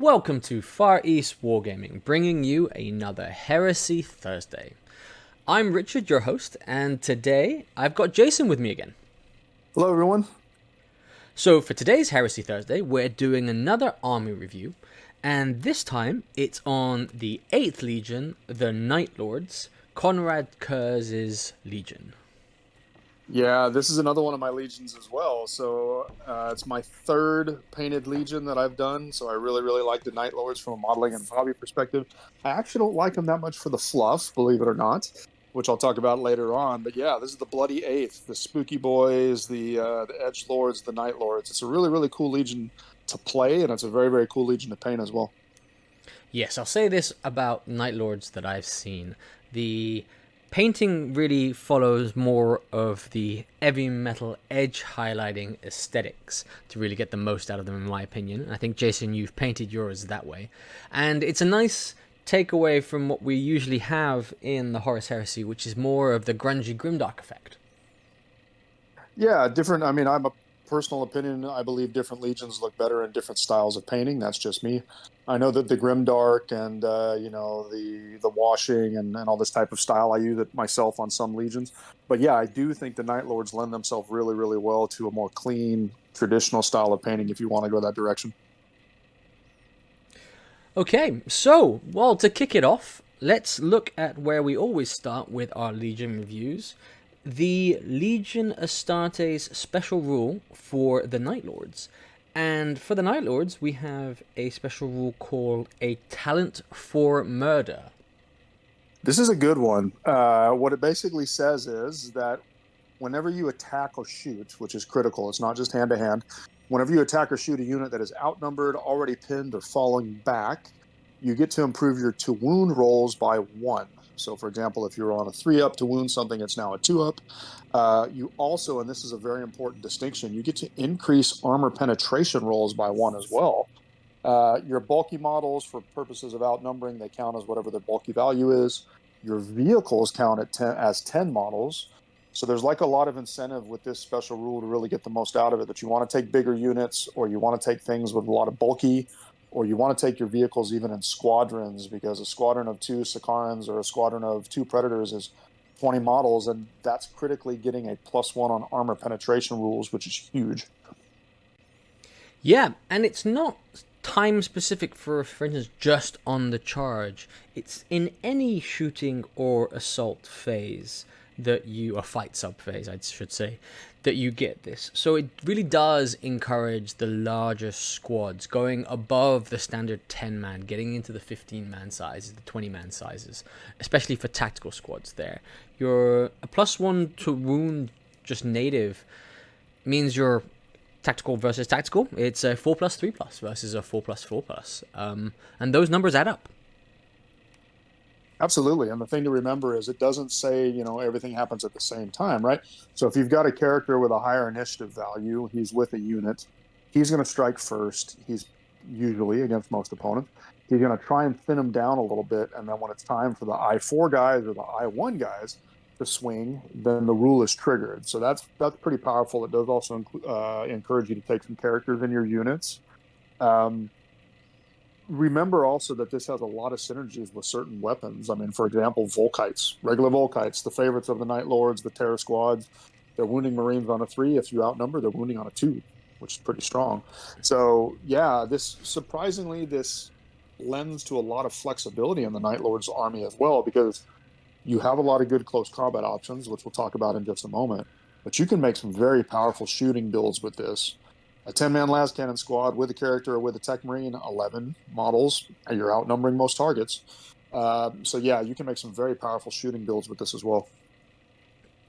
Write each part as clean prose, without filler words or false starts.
Welcome to Far East Wargaming, bringing you another Heresy Thursday. I'm Richard, your host, and today I've got Jason with me again. Hello, everyone. So for today's Heresy Thursday, we're doing another army review, and this time it's on the 8th Legion, the Night Lords, Konrad Curze's Legion. Yeah, this is another one of my legions as well. So it's my third painted legion that I've done. So I really like the Night Lords from a modeling and hobby perspective. I actually don't like them that much for the fluff, believe it or not, which I'll talk about later on. But yeah, this is the Bloody Eighth, the Spooky Boys, the Edge Lords, the Night Lords. It's a really cool legion to play, and it's a very cool legion to paint as well. Yes, I'll say this about Night Lords that I've seen. The painting really follows more of the heavy metal edge highlighting aesthetics to really get the most out of them, in my opinion. And I think, Jason, you've painted yours that way. And it's a nice takeaway from what we usually have in the Horus Heresy, which is more of the grungy grimdark effect. Yeah, different. I mean, I'm a personal opinion. I believe different legions look better in different styles of painting. That's just me. I know that the grimdark and the washing and all this type of style, I use it myself on some legions. But yeah, I do think the Night Lords lend themselves really well to a more clean, traditional style of painting if you want to go that direction. Okay, so, well, to kick it off, let's look at where we always start with our Legion reviews. The Legion Astartes special rule for the Night Lords. And for the Night Lords, we have a special rule called a Talent for Murder. This is a good one. What it basically says is that whenever you attack or shoot, which is critical, it's not just hand to hand. Whenever you attack or shoot a unit that is outnumbered, already pinned, or falling back, you get to improve your to wound rolls by 1. So, for example, if you're on a 3-up to wound something, it's now a 2-up. You also, and this is a very important distinction, you get to increase armor penetration rolls by 1 as well. Your bulky models, for purposes of outnumbering, they count as whatever their bulky value is. Your vehicles count as 10 models. So there's like a lot of incentive with this special rule to really get the most out of it, that you want to take bigger units, or you want to take things with a lot of bulky, or you want to take your vehicles even in squadrons, because a squadron of 2 Sakarans or a squadron of 2 Predators is 20 models, and that's critically getting a +1 on armor penetration rules, which is huge. Yeah, and it's not time specific for instance, just on the charge. It's in any shooting or assault phase that you, a fight sub phase, I should say, that you get this. So it really does encourage the larger squads going above the standard 10-man, getting into the 15-man sizes, the 20-man sizes, especially for tactical squads there. You're a +1 to wound just native means you're tactical versus tactical. It's a 4+3+ versus a 4+4+. And those numbers add up. Absolutely. And the thing to remember is it doesn't say, everything happens at the same time, right? So if you've got a character with a higher initiative value, he's with a unit, he's going to strike first. He's usually, against most opponents, he's going to try and thin him down a little bit. And then when it's time for the I4 guys or the I1 guys to swing, then the rule is triggered. So that's pretty powerful. It does also encourage you to take some characters in your units. Remember also that this has a lot of synergies with certain weapons. I mean, for example, Volkites, regular Volkites, the favorites of the Night Lords, the Terror Squads, they're wounding Marines on a 3. If you outnumber, they're wounding on a 2, which is pretty strong. So, yeah, surprisingly, this lends to a lot of flexibility in the Night Lords army as well, because you have a lot of good close combat options, which we'll talk about in just a moment. But you can make some very powerful shooting builds with this. A 10-man las cannon squad with a character or with a tech marine, 11 models, and you're outnumbering most targets. So yeah, you can make some very powerful shooting builds with this as well.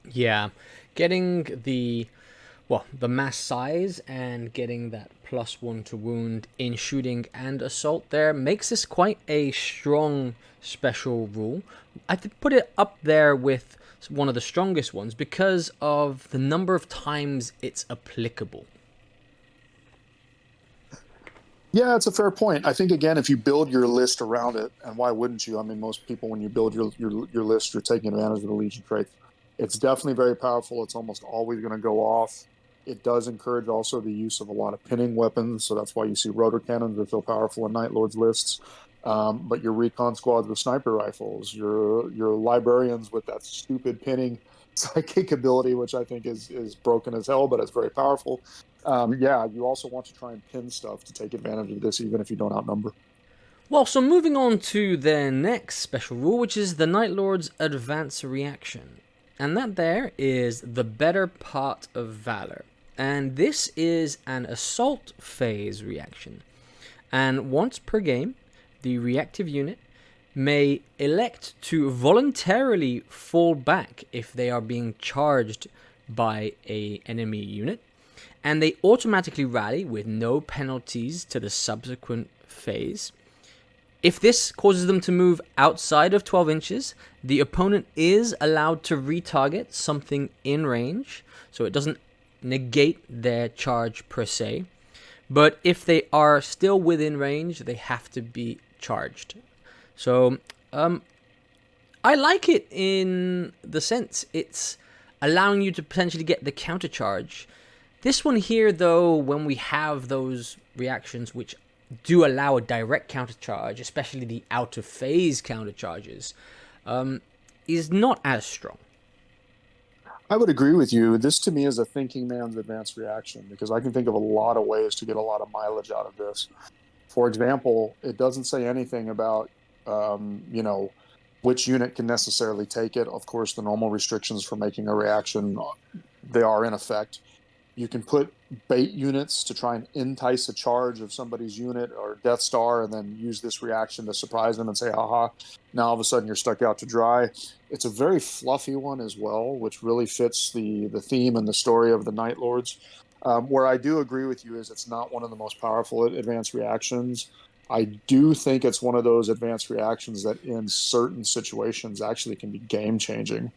Yeah, getting the mass size and getting that +1 to wound in shooting and assault there makes this quite a strong special rule. I could put it up there with one of the strongest ones because of the number of times it's applicable. Yeah, it's a fair point. I think, again, if you build your list around it, and why wouldn't you? I mean, most people, when you build your list, you're taking advantage of the Legion traits. It's definitely very powerful. It's almost always going to go off. It does encourage also the use of a lot of pinning weapons, so that's why you see rotor cannons are so powerful in Night Lords lists. But your recon squads with sniper rifles, your librarians with that stupid pinning psychic ability, which I think is broken as hell, but it's very powerful. Yeah, you also want to try and pin stuff to take advantage of this, even if you don't outnumber. Well, so moving on to their next special rule, which is the Night Lord's Advance Reaction. And that there is the better part of Valor. And this is an assault phase reaction. And once per game, the reactive unit may elect to voluntarily fall back if they are being charged by an enemy unit, and they automatically rally with no penalties to the subsequent phase. If this causes them to move outside of 12 inches, the opponent is allowed to retarget something in range, so it doesn't negate their charge per se. But if they are still within range, they have to be charged. So, I like it in the sense it's allowing you to potentially get the counter charge. This one here, though, when we have those reactions which do allow a direct counter charge, especially the out of phase counter charges, is not as strong. I would agree with you. This to me is a thinking man's advanced reaction because I can think of a lot of ways to get a lot of mileage out of this. For example, it doesn't say anything about, which unit can necessarily take it. Of course, the normal restrictions for making a reaction, they are in effect. You can put bait units to try and entice a charge of somebody's unit or Death Star and then use this reaction to surprise them and say, haha, now all of a sudden you're stuck out to dry. It's a very fluffy one as well, which really fits the theme and the story of the Night Lords. Where I do agree with you is it's not one of the most powerful advanced reactions. I do think it's one of those advanced reactions that in certain situations actually can be game changing.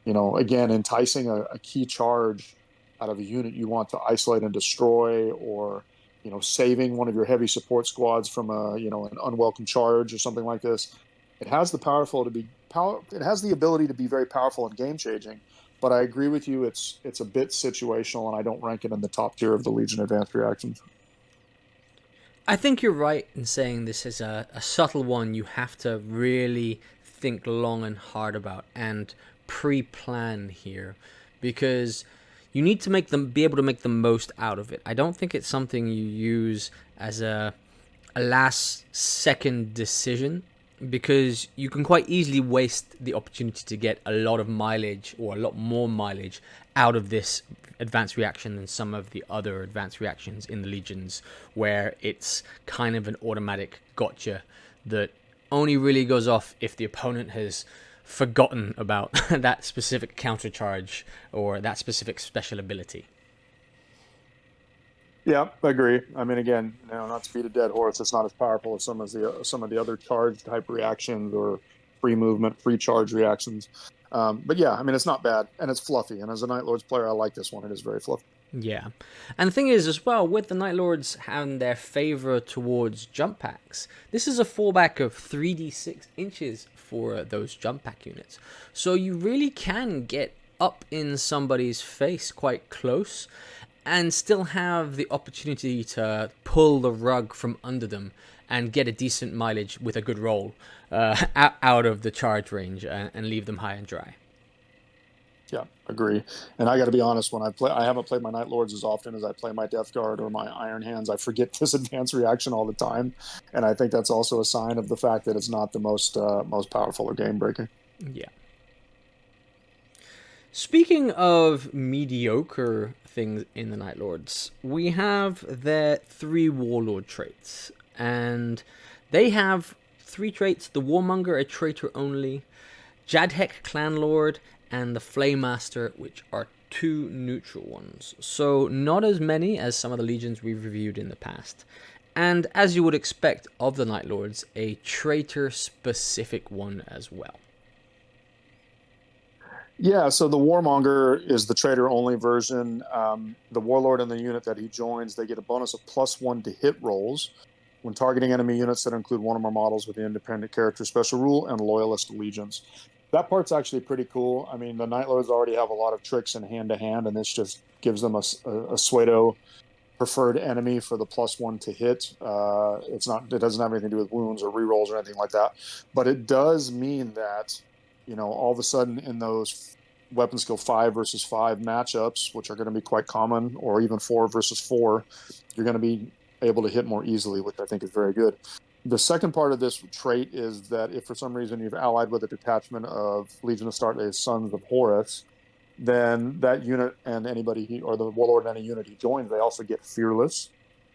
Again, enticing a key charge out of a unit you want to isolate and destroy, or saving one of your heavy support squads from an unwelcome charge or something like this. It has the it has the ability to be very powerful and game changing. But I agree with you, it's a bit situational, and I don't rank it in the top tier of the Legion advanced reactions. I think you're right in saying this is a subtle one you have to really think long and hard about and pre-plan here, because you need to be able to make the most out of it. I don't think it's something you use as a last second decision, because you can quite easily waste the opportunity to get a lot of mileage or a lot more mileage out of this advanced reaction than some of the other advanced reactions in the Legions, where it's kind of an automatic gotcha that only really goes off if the opponent has forgotten about that specific counter charge or that specific special ability. Yeah, I agree. I mean, again, not to beat a dead horse, it's not as powerful as some of the other charge type reactions or free movement, free charge reactions. But yeah, I mean, it's not bad, and it's fluffy. And as a Night Lords player, I like this one. It is very fluffy. Yeah. And the thing is, as well, with the Night Lords having their favor towards jump packs, this is a fallback of 3d6 inches for those jump pack units. So you really can get up in somebody's face quite close and still have the opportunity to pull the rug from under them and get a decent mileage with a good roll out of the charge range and leave them high and dry. Yeah, agree. And I got to be honest, when I haven't played my Night Lords as often as I play my Death Guard or my Iron Hands. I forget this advanced reaction all the time, and I think that's also a sign of the fact that it's not the most powerful or game breaking. Yeah. Speaking of mediocre things in the Night Lords, we have their 3 Warlord traits, and they have 3 traits: the Warmonger, a traitor only, Jadhek, Clan Lord, and the Flaymaster, which are 2 neutral ones. So not as many as some of the legions we've reviewed in the past. And as you would expect of the Night Lords, a traitor-specific one as well. Yeah, so the Warmonger is the traitor-only version. The Warlord and the unit that he joins, they get a bonus of +1 to hit rolls when targeting enemy units that include one or more models with the independent character special rule and loyalist allegiance. That part's actually pretty cool. I mean, the Night Lords already have a lot of tricks in hand to hand, and this just gives them a pseudo preferred enemy for the +1 to hit. It's not. It doesn't have anything to do with wounds or rerolls or anything like that. But it does mean that, all of a sudden in those weapon skill 5 versus 5 matchups, which are going to be quite common, or even 4 versus 4, you're going to be able to hit more easily, which I think is very good. The second part of this trait is that if for some reason you've allied with a detachment of Legion of Astartes Sons of Horus, then that unit and anybody or the Warlord and any unit he joins, they also get Fearless.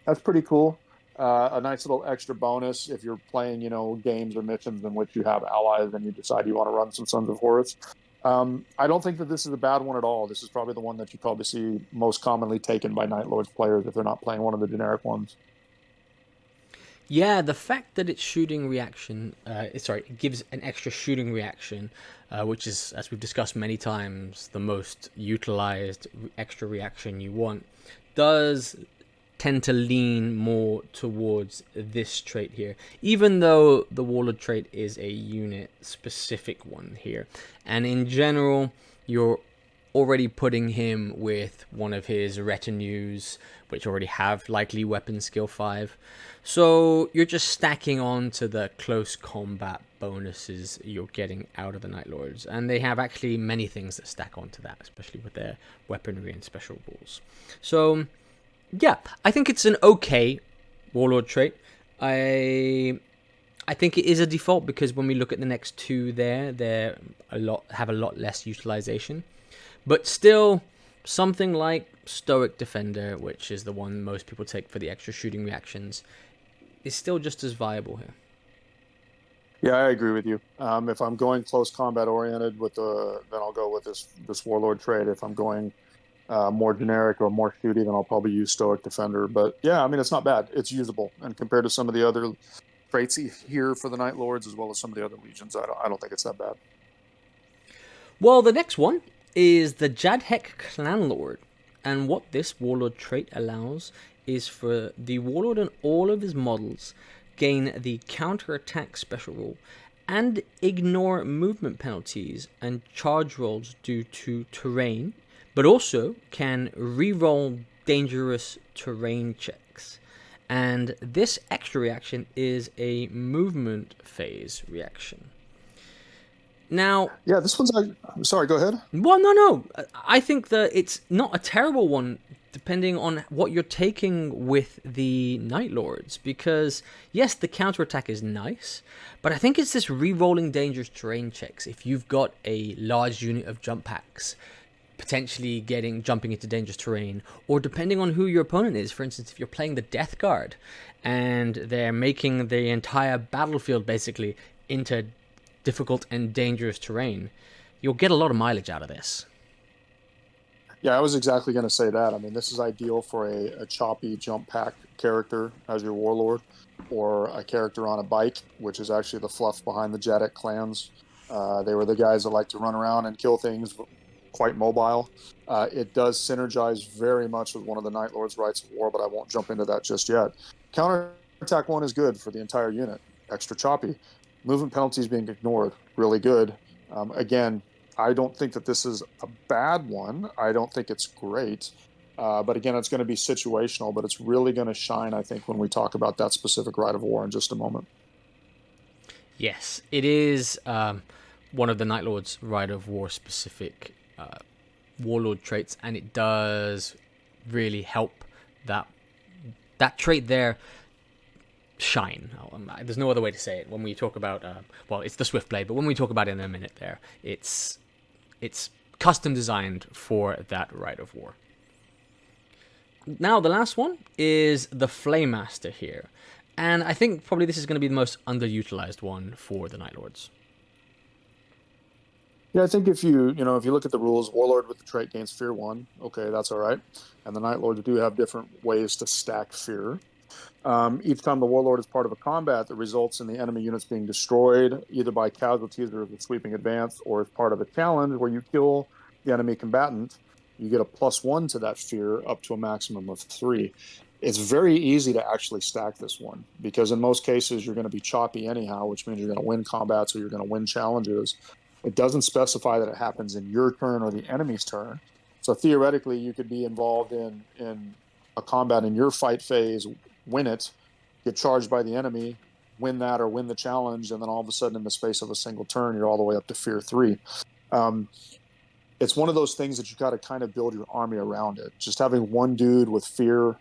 That's pretty cool. A nice little extra bonus if you're playing, games or missions in which you have allies and you decide you want to run some Sons of Horus. I don't think that this is a bad one at all. This is probably the one that you probably see most commonly taken by Night Lords players if they're not playing one of the generic ones. Yeah, the fact that it's shooting reaction, it gives an extra shooting reaction, which is, as we've discussed many times, the most utilized extra reaction you want, does tend to lean more towards this trait here, even though the Warlord trait is a unit-specific one here. And in general, you're already putting him with one of his retinues, which already have likely weapon skill 5. So you're just stacking on to the close combat bonuses you're getting out of the Night Lords. And they have actually many things that stack onto that, especially with their weaponry and special rules. So yeah, I think it's an okay Warlord trait. I think it is a default because when we look at the next two they have a lot less utilization. But still, something like Stoic Defender, which is the one most people take for the extra shooting reactions, is still just as viable here. Yeah, I agree with you. If I'm going close combat oriented then I'll go with this Warlord trait. If I'm going more generic or more shooty, then I'll probably use Stoic Defender. But yeah, I mean, it's not bad. It's usable, and compared to some of the other traits here for the Night Lords, as well as some of the other legions, I don't think it's that bad. Well, the next one is the Jadhek Clan Lord, and what this Warlord trait allows is for the Warlord and all of his models gain the counterattack special rule and ignore movement penalties and charge rolls due to terrain, but also can reroll dangerous terrain checks. And this extra reaction is a movement phase reaction. Now, yeah, this one's. Sorry, go ahead. Well, no. I think that it's not a terrible one, depending on what you're taking with the Night Lords. Because yes, the counterattack is nice, but I think it's this re-rolling dangerous terrain checks. If you've got a large unit of jump packs, potentially jumping into dangerous terrain, or depending on who your opponent is. For instance, if you're playing the Death Guard, and they're making the entire battlefield basically into difficult and dangerous terrain, you'll get a lot of mileage out of this. Yeah, I was exactly going to say that. I mean, this is ideal for a choppy jump pack character as your Warlord, or a character on a bike, which is actually the fluff behind the Jadhek clans. They were the guys that like to run around and kill things, quite mobile. It does synergize very much with one of the Night Lord's Rites of War, but I won't jump into that just yet. Counterattack 1 is good for the entire unit. Extra choppy. Movement penalties being ignored, really good. Again, I don't think that this is a bad one. I don't think it's great. But again, it's going to be situational, but it's really going to shine, I think, when we talk about that specific Rite of War in just a moment. Yes, it is one of the Night Lord's Rite of War specific Warlord traits, and it does really help that trait there shine. There's no other way to say it. When we talk about, it's the Swift Blade, but when we talk about it in a minute there, it's custom designed for that Rite of War. Now, the last one is the Flaymaster here. And I think probably this is going to be the most underutilized one for the Night Lords. Yeah, I think if you look at the rules, Warlord with the trait gains Fear 1. Okay, that's all right. And the Night Lords do have different ways to stack Fear. Each time the Warlord is part of a combat that results in the enemy units being destroyed, either by casualties or as a sweeping advance, or as part of a challenge where you kill the enemy combatant, you get a +1 to that Fear up to a maximum of 3. It's very easy to actually stack this one, because in most cases you're going to be choppy anyhow, which means you're going to win combats or you're going to win challenges. It doesn't specify that it happens in your turn or the enemy's turn. So theoretically, you could be involved in a combat in your fight phase, win it, get charged by the enemy, win that or win the challenge, and then all of a sudden, in the space of a single turn, you're all the way up to Fear 3. It's one of those things that you got to kind of build your army around it. Just having one dude with fear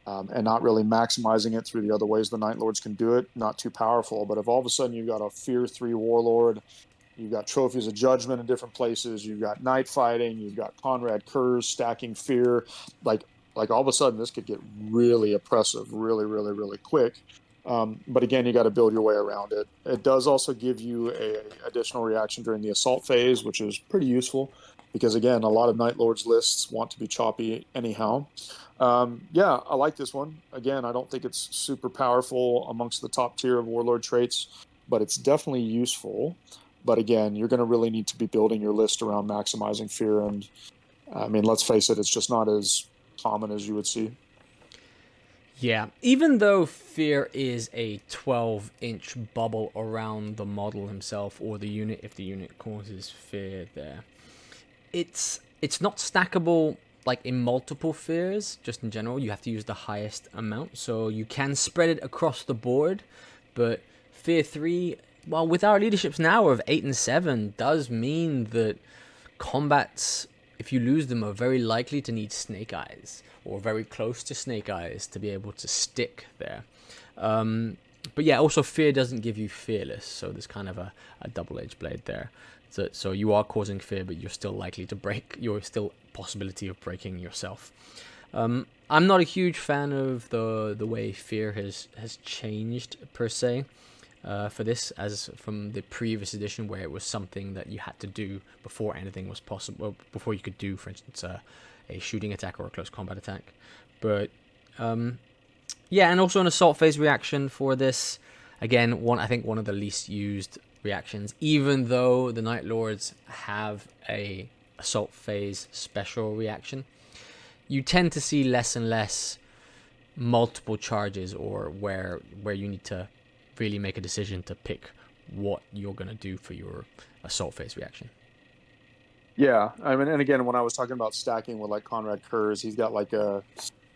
and not really maximizing it through the other ways the Night Lords can do it, not too powerful. But if all of a sudden you've got a Fear 3 Warlord, you've got Trophies of Judgment in different places, you've got night fighting, you've got Konrad Curze stacking fear, like all of a sudden this could get really oppressive really, really, really quick. But again, you got to build your way around it. It does also give you a additional reaction during the assault phase, which is pretty useful because again, a lot of Night Lords lists want to be choppy anyhow. Yeah, I like this one. Again, I don't think it's super powerful amongst the top tier of Warlord traits, but it's definitely useful. But again, you're going to really need to be building your list around maximizing fear. And I mean, let's face it, it's just not as common as you would see. Yeah, even though fear is a 12-inch bubble around the model himself or the unit, if the unit causes fear there, it's not stackable like in multiple fears. Just in general, you have to use the highest amount, so you can spread it across the board. But fear 3, well, with our leaderships now of 8 and 7, does mean that combats, if you lose them, are very likely to need snake eyes or very close to snake eyes to be able to stick there. But yeah, also fear doesn't give you fearless, so there's kind of a double-edged blade there. So you are causing fear, but you're still likely to break. You're still possibility of breaking yourself. I'm not a huge fan of the way fear has changed per se. For this, as from the previous edition where it was something that you had to do before anything was possible, before you could do, for instance, a shooting attack or a close combat attack. But yeah, and also an assault phase reaction for this. Again, I think one of the least used reactions, even though the Night Lords have a assault phase special reaction. You tend to see less and less multiple charges, or where you need to really make a decision to pick what you're going to do for your assault phase reaction. Yeah, I mean, and again, when I was talking about stacking with like Konrad Curze, he's got like a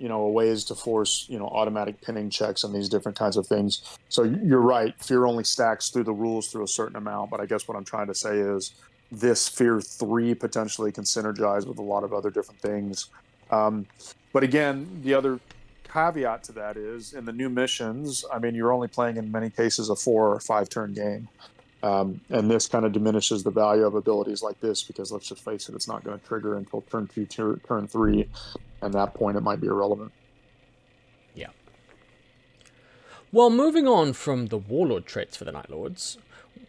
ways to force, automatic pinning checks and these different kinds of things. So you're right, fear only stacks through the rules through a certain amount, but I guess what I'm trying to say is this fear 3 potentially can synergize with a lot of other different things. But again, the other caveat to that is in the new missions, I mean, you're only playing in many cases a 4 or 5 turn game. And this kind of diminishes the value of abilities like this because let's just face it, it's not going to trigger until turn 2, turn 3. And at that point, it might be irrelevant. Yeah. Well, moving on from the Warlord traits for the Night Lords,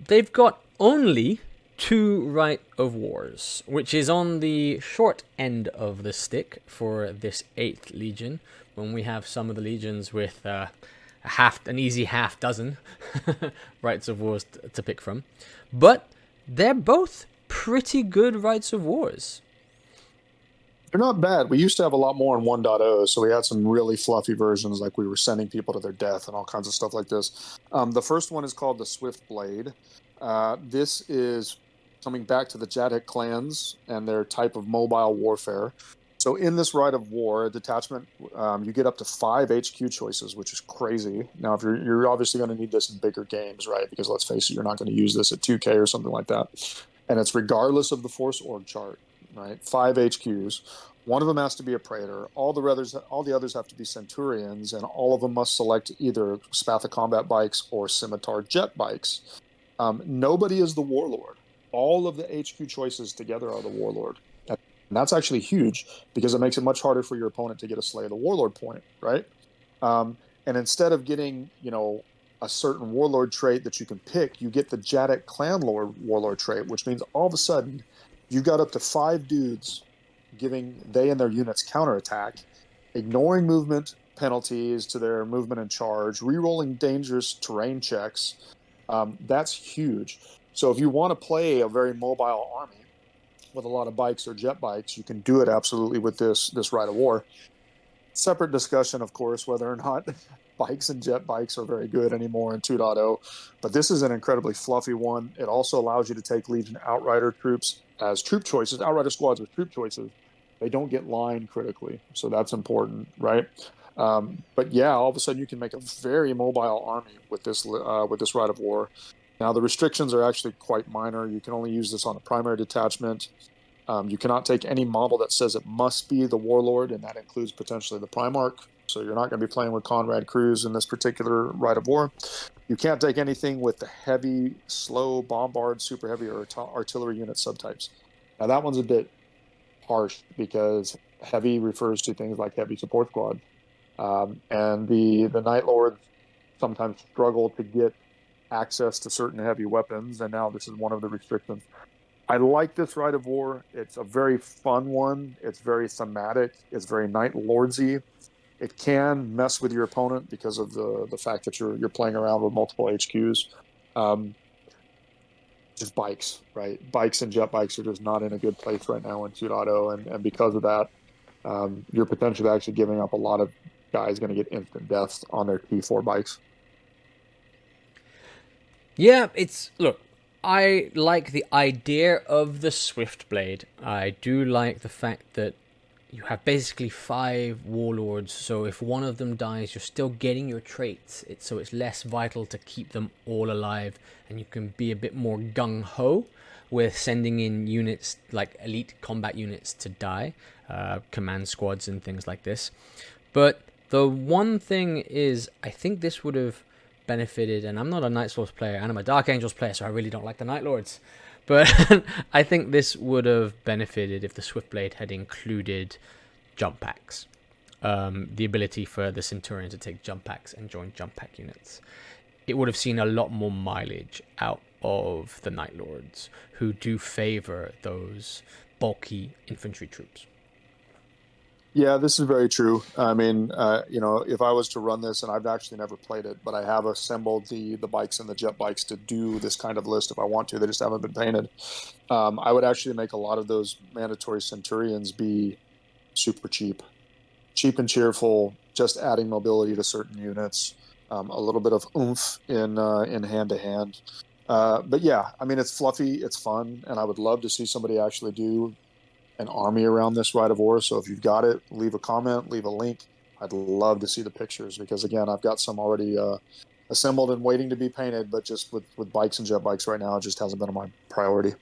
they've got only 2 Rite of Wars, which is on the short end of the stick for this 8th Legion, when we have some of the legions with an easy half dozen Rites of Wars to pick from. But they're both pretty good Rites of Wars. They're not bad. We used to have a lot more in 1.0, so we had some really fluffy versions, like we were sending people to their death and all kinds of stuff like this. The first one is called the Swift Blade. This is coming back to the Jadhik clans and their type of mobile warfare. So in this Rite of War detachment, you get up to 5 HQ choices, which is crazy. Now, if you're obviously going to need this in bigger games, right? Because let's face it, you're not going to use this at 2K or something like that. And it's regardless of the Force org chart, right? 5 HQs. One of them has to be a Praetor. All the others have to be Centurions, and all of them must select either Spath of Combat bikes or Scimitar jet bikes. Nobody is the Warlord. All of the HQ choices together are the Warlord. And that's actually huge because it makes it much harder for your opponent to get a Slay of the Warlord point, right? And instead of getting, a certain Warlord trait that you can pick, you get the Jadhik Clan Lord Warlord trait, which means all of a sudden you got up to 5 dudes giving they and their units counterattack, ignoring movement penalties to their movement and charge, rerolling dangerous terrain checks. That's huge. So if you want to play a very mobile army with a lot of bikes or jet bikes, you can do it absolutely with this Rite of War. Separate discussion, of course, whether or not bikes and jet bikes are very good anymore in 2.0, but this is an incredibly fluffy one. It also allows you to take Legion Outrider troops as troop choices, Outrider squads with troop choices. They don't get line critically, so that's important, right? But yeah, all of a sudden you can make a very mobile army with this Rite of War. Now the restrictions are actually quite minor. You can only use this on a primary detachment. You cannot take any model that says it must be the Warlord, and that includes potentially the Primarch. So you're not going to be playing with Konrad Curze in this particular Rite of War. You can't take anything with the heavy, slow, bombard, super heavy, or artillery unit subtypes. Now that one's a bit harsh because heavy refers to things like heavy support squad, and the Night Lords sometimes struggle to get access to certain heavy weapons, and now this is one of the restrictions. I like this Rite of War. It's a very fun one. It's very thematic. It's very Night Lordsy. It can mess with your opponent because of the fact that you're playing around with multiple HQs. Um, just bikes, right? Bikes and jet bikes are just not in a good place right now in 2.0, and because of that, you're potentially actually giving up a lot of guys going to get instant deaths on their T4 bikes. Yeah, look, I like the idea of the Swift Blade. I do like the fact that you have basically 5 warlords, so if one of them dies, you're still getting your traits. So it's less vital to keep them all alive, and you can be a bit more gung-ho with sending in units like elite combat units to die, command squads and things like this. But the one thing is, I think this would have benefited, and I'm not a Night Lords player, and I'm a Dark Angels player, so I really don't like the Night Lords. But I think this would have benefited if the Swiftblade had included jump packs. The ability for the Centurion to take jump packs and join jump pack units. It would have seen a lot more mileage out of the Night Lords, who do favor those bulky infantry troops. Yeah, this is very true. I mean, if I was to run this, and I've actually never played it, but I have assembled the bikes and the jet bikes to do this kind of list if I want to. They just haven't been painted. I would actually make a lot of those mandatory Centurions be super cheap and cheerful, just adding mobility to certain units, a little bit of oomph in hand to hand. But yeah, I mean, it's fluffy, it's fun, and I would love to see somebody actually do an army around this Rite of War. So if you've got it, leave a comment, leave a link. I'd love to see the pictures because, again, I've got some already assembled and waiting to be painted, but just with bikes and jet bikes right now, it just hasn't been on my priority.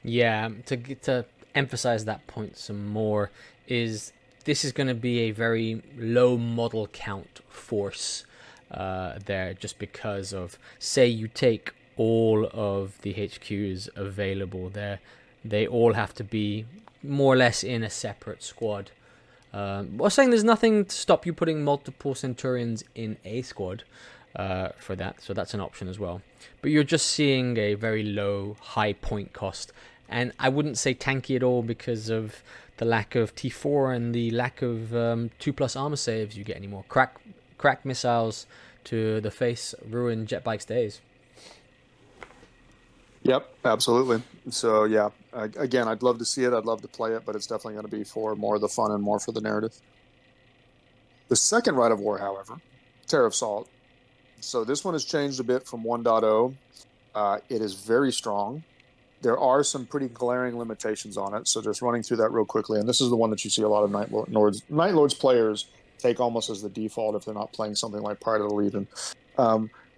Yeah, to emphasize that point some more, is this is going to be a very low model count force there, just because of, say you take all of the HQs available there, they all have to be more or less in a separate squad. I was saying there's nothing to stop you putting multiple Centurions in a squad for that, so that's an option as well. But you're just seeing a very low, high point cost, and I wouldn't say tanky at all because of the lack of T4 and the lack of 2+ armor saves you get anymore. Crack missiles to the face ruin jet bikes days. Yep, absolutely. So yeah, again, I'd love to see it. I'd love to play it, but it's definitely going to be for more of the fun and more for the narrative. The second Rite of War, however, TFF Salt. So this one has changed a bit from 1.0. It is very strong. There are some pretty glaring limitations on it. So just running through that real quickly, and this is the one that you see a lot of Night Lords players take almost as the default if they're not playing something like Pride of the Legion.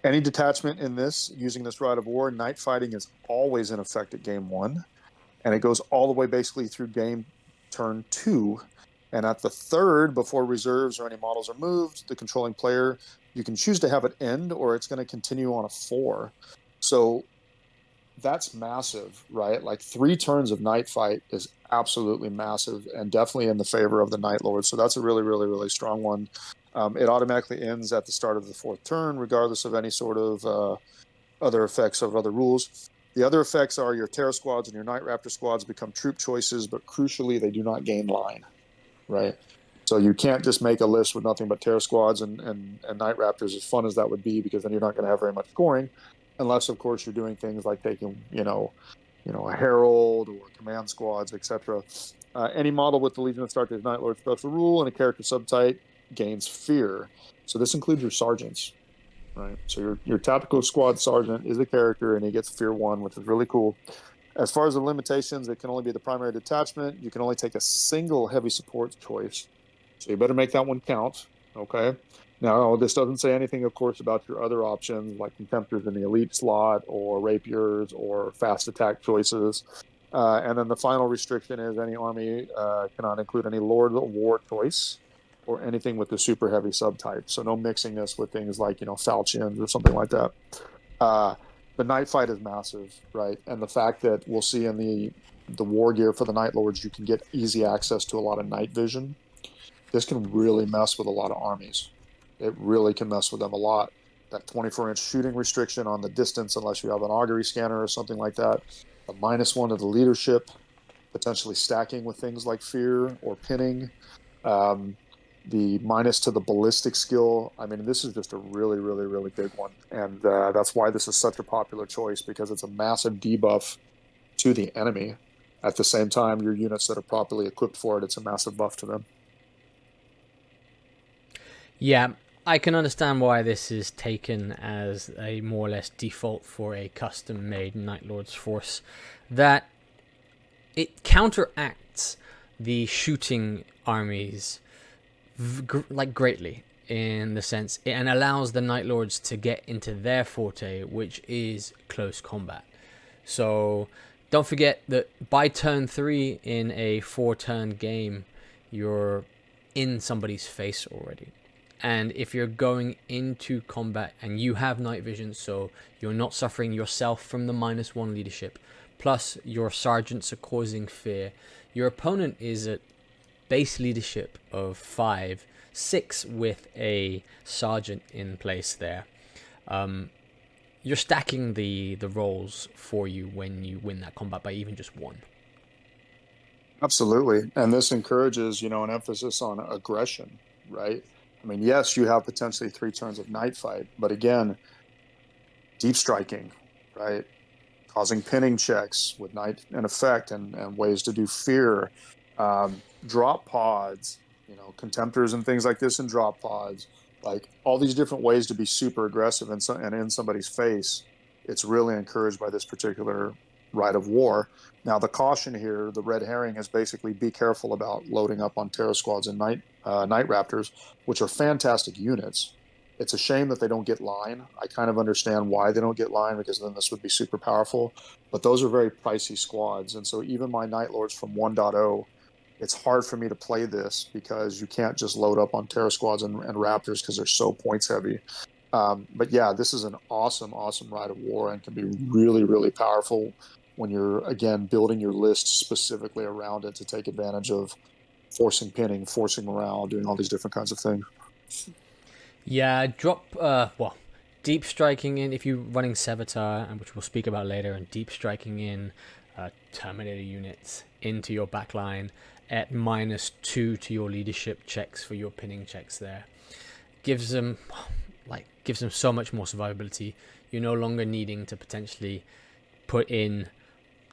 Any detachment in this, using this Rite of War, night fighting is always in effect at game 1, and it goes all the way basically through game turn 2. And at the 3rd, before reserves or any models are moved, the controlling player, you can choose to have it end, or it's going to continue on a 4. So that's massive, right? Like 3 turns of night fight is absolutely massive and definitely in the favor of the Night Lord. So that's a really, really, really strong one. It automatically ends at the start of the 4th turn, regardless of any sort of other effects of other rules. The other effects are your Terror squads and your Night Raptor squads become troop choices, but crucially, they do not gain line, right? So you can't just make a list with nothing but Terror squads and Night Raptors, as fun as that would be, because then you're not going to have very much scoring, unless, of course, you're doing things like taking, a Herald or command squads, etc. Any model with the Legion of Astartes Night Lord special rule and a character subtype gains fear. So this includes your sergeants, right? So your tactical squad sergeant is a character, and he gets fear 1, which is really cool. As far as the limitations, it can only be the primary detachment. You can only take a single heavy support choice, so you better make that one count. Okay. Now, this doesn't say anything, of course, about your other options like contemptors in the elite slot or rapiers or fast attack choices. And then the final restriction is any army cannot include any Lord of War choice or anything with the super heavy subtype. So no mixing this with things like, falchions or something like that. Uh, the night fight is massive, right? And the fact that we'll see in the war gear for the Night Lords, you can get easy access to a lot of night vision. This can really mess with a lot of armies. It really can mess with them a lot. That 24-inch shooting restriction on the distance, unless you have an augury scanner or something like that. The -1 to the leadership, potentially stacking with things like fear or pinning. The minus to the ballistic skill. I mean, this is just a really, really, really big one. And that's why this is such a popular choice, because it's a massive debuff to the enemy. At the same time, your units that are properly equipped for it, it's a massive buff to them. Yeah, I can understand why this is taken as a more or less default for a custom-made Night Lord's force. That it counteracts the shooting armies greatly, in the sense, and allows the Night Lords to get into their forte, which is close combat. So don't forget that by turn 3 in a 4-turn game, you're in somebody's face already. And if you're going into combat and you have night vision, so you're not suffering yourself from the -1 leadership, plus your sergeants are causing fear, your opponent is at base leadership of 5, 6 with a sergeant in place there. You're stacking the rolls for you when you win that combat by even just 1. Absolutely. And this encourages, an emphasis on aggression, right? I mean, yes, you have potentially 3 turns of night fight, but again, deep striking, right? Causing pinning checks with night in effect, and ways to do fear. Drop pods, contemptors and things like this in drop pods, like all these different ways to be super aggressive and in somebody's face. It's really encouraged by this particular rite of war. Now, the caution here, the red herring, is basically be careful about loading up on Terror Squads and Night Raptors, which are fantastic units. It's a shame that they don't get line. I kind of understand why they don't get line, because then this would be super powerful. But those are very pricey squads. And so even my Night Lords from 1.0, it's hard for me to play this because you can't just load up on Terror Squads and Raptors because they're so points heavy. But yeah, this is an awesome, awesome rite of war, and can be really, really powerful when you're, again, building your list specifically around it to take advantage of forcing pinning, forcing morale, doing all these different kinds of things. Yeah, deep striking in, if you're running Sevatar, and which we'll speak about later, and deep striking in Terminator units into your backline at -2 to your leadership checks for your pinning checks there. Gives them so much more survivability. You're no longer needing to potentially put in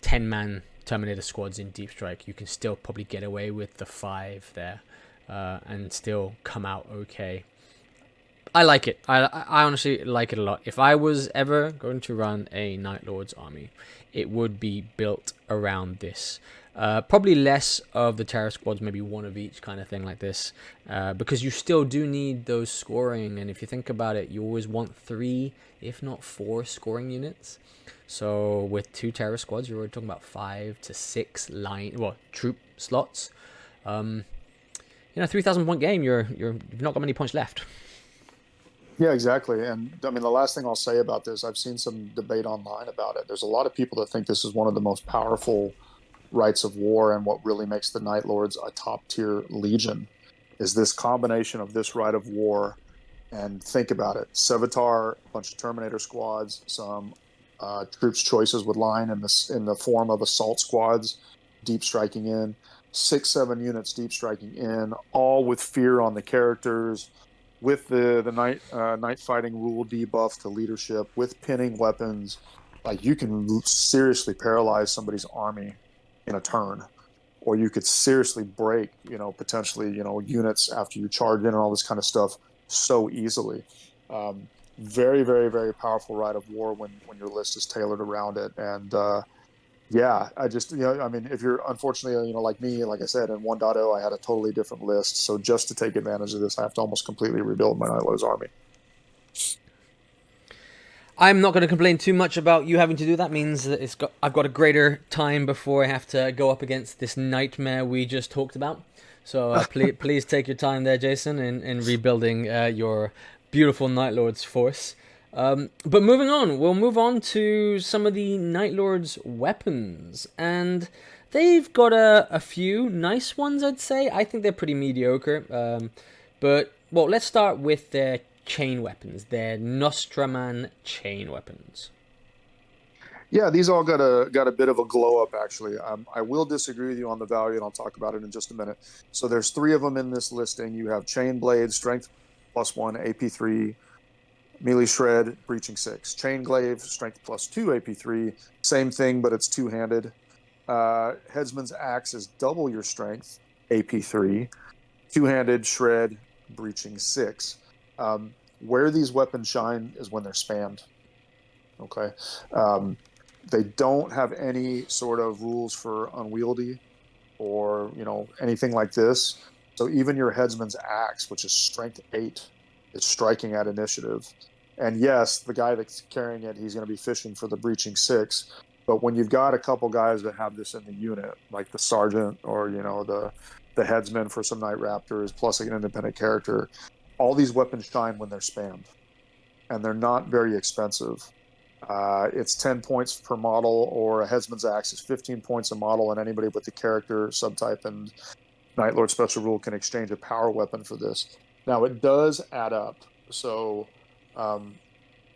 10-man Terminator squads in deep strike. You can still probably get away with the 5 there and still come out okay. I like it. I honestly like it a lot. If I was ever going to run a Night Lord's army, it would be built around this. Probably less of the Terror Squads, maybe 1 of each kind of thing like this, because you still do need those scoring. And if you think about it, you always want 3, if not 4 scoring units. So with 2 Terror Squads, you're already talking about 5 to 6 troop slots. 3,000 point game. You've not got many points left. Yeah, exactly. And I mean, the last thing I'll say about this, I've seen some debate online about it. There's a lot of people that think this is one of the most powerful rites of war, and what really makes the Night Lords a top tier legion is this combination of this rite of war. And think about it: Sevatar, a bunch of Terminator squads, some troops choices with line in the form of assault squads, deep striking in, 6-7 units deep striking in, all with fear on the characters, with the night fighting rule debuff to leadership, with pinning weapons. Like, you can seriously paralyze somebody's army in a turn. or you could seriously break, potentially, units after you charge in and all this kind of stuff so easily. Very, very, very powerful rite of war when your list is tailored around it. And yeah, I just, I mean, if you're unfortunately, like me, like I said, in 1.0, I had a totally different list. So just to take advantage of this, I have to almost completely rebuild my Night Lord's army. I'm not going to complain too much about you having to do that. Means that I've got a greater time before I have to go up against this nightmare we just talked about. So please take your time there, Jason, in rebuilding your beautiful Night Lord's force. But moving on, we'll move on to some of the Night Lord's weapons, and they've got a few nice ones, I'd say. I think they're pretty mediocre. But well, let's start with their chain weapons. They're Nostraman chain weapons. Yeah, these all got a bit of a glow up actually. I will disagree with you on the value, and I'll talk about it in just a minute. So there's three of them in this listing. You have Chain Blade, Strength +1, AP3, Melee Shred, Breaching 6. Chain Glaive, Strength +2, AP3. Same thing, but it's two-handed. Headsman's Axe is double your Strength, AP3. Two-handed, Shred, Breaching 6. Where these weapons shine is when they're spammed. Okay. They don't have any sort of rules for unwieldy or anything like this. So even your Headsman's Axe, which is Strength 8, is striking at initiative. And yes, the guy that's carrying it, he's going to be fishing for the Breaching 6. But when you've got a couple guys that have this in the unit, like the Sergeant or the Headsman for some Night Raptors, plus an independent character, all these weapons shine when they're spammed, and they're not very expensive. It's 10 points per model, or a Headsman's Axe is 15 points a model, and anybody with the character, subtype, and Night Lord special rule can exchange a power weapon for this. Now, it does add up. So,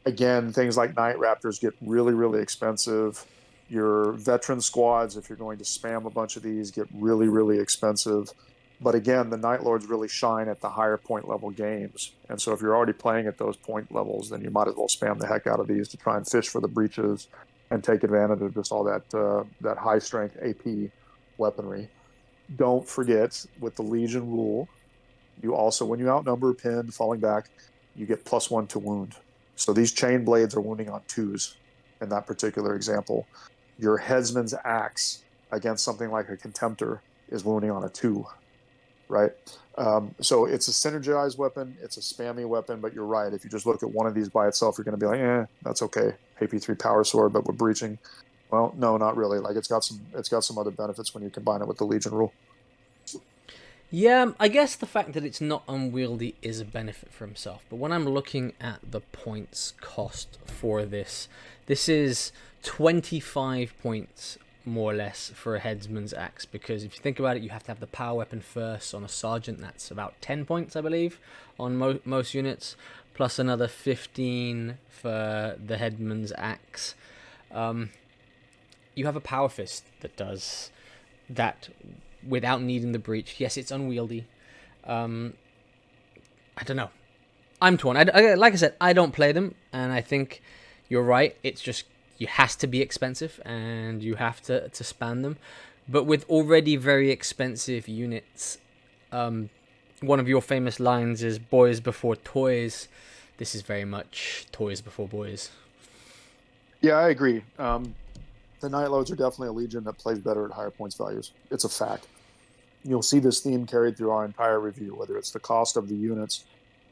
again, things like Night Raptors get really, really expensive. Your veteran squads, if you're going to spam a bunch of these, get really, really expensive. But again, the Night Lords really shine at the higher point level games. And so if you're already playing at those point levels, then you might as well spam the heck out of these to try and fish for the breaches and take advantage of just all that high strength AP weaponry. Don't forget, with the Legion rule, you also, when you outnumber, pinned, falling back, you get +1 to wound. So these chain blades are wounding on 2s in that particular example. Your Headsman's Axe against something like a Contemptor is wounding on a 2. Right? So it's a synergized weapon, it's a spammy weapon, but you're right. If you just look at one of these by itself, you're going to be like, that's okay. AP3 power sword, but with breaching, well, no, not really. Like it's got some other benefits when you combine it with the Legion rule. Yeah, I guess the fact that it's not unwieldy is a benefit for himself. But when I'm looking at the points cost for this is 25 points more or less for a Headsman's Axe, because if you think about it, you have to have the power weapon first. On a Sergeant, that's about 10 points, I believe, on most units, plus another 15 for the Headsman's Axe. You have a Power Fist that does that without needing the breach. Yes, it's unwieldy. I don't know. I'm torn. Like I said, I don't play them, and I think you're right. It's just, it has to be expensive, and you have to spam them. But with already very expensive units, one of your famous lines is "boys before toys." This is very much toys before boys. Yeah, I agree. The Night Lords are definitely a Legion that plays better at higher points values. It's a fact. You'll see this theme carried through our entire review, whether it's the cost of the units,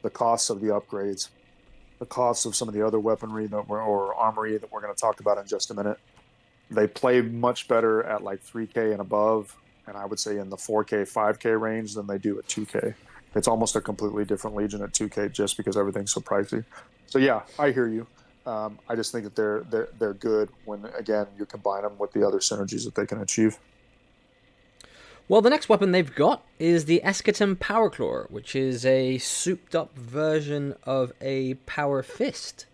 the costs of the upgrades, the costs of some of the other weaponry or armory that we're going to talk about in just a minute. They play much better at like 3K and above, and I would say in the 4K, 5K range than they do at 2K. It's almost a completely different Legion at 2K just because everything's so pricey. So yeah, I hear you. I just think that they're good when, again, you combine them with the other synergies that they can achieve. Well, the next weapon they've got is the Eschaton Powerclaw, which is a souped-up version of a Power Fist.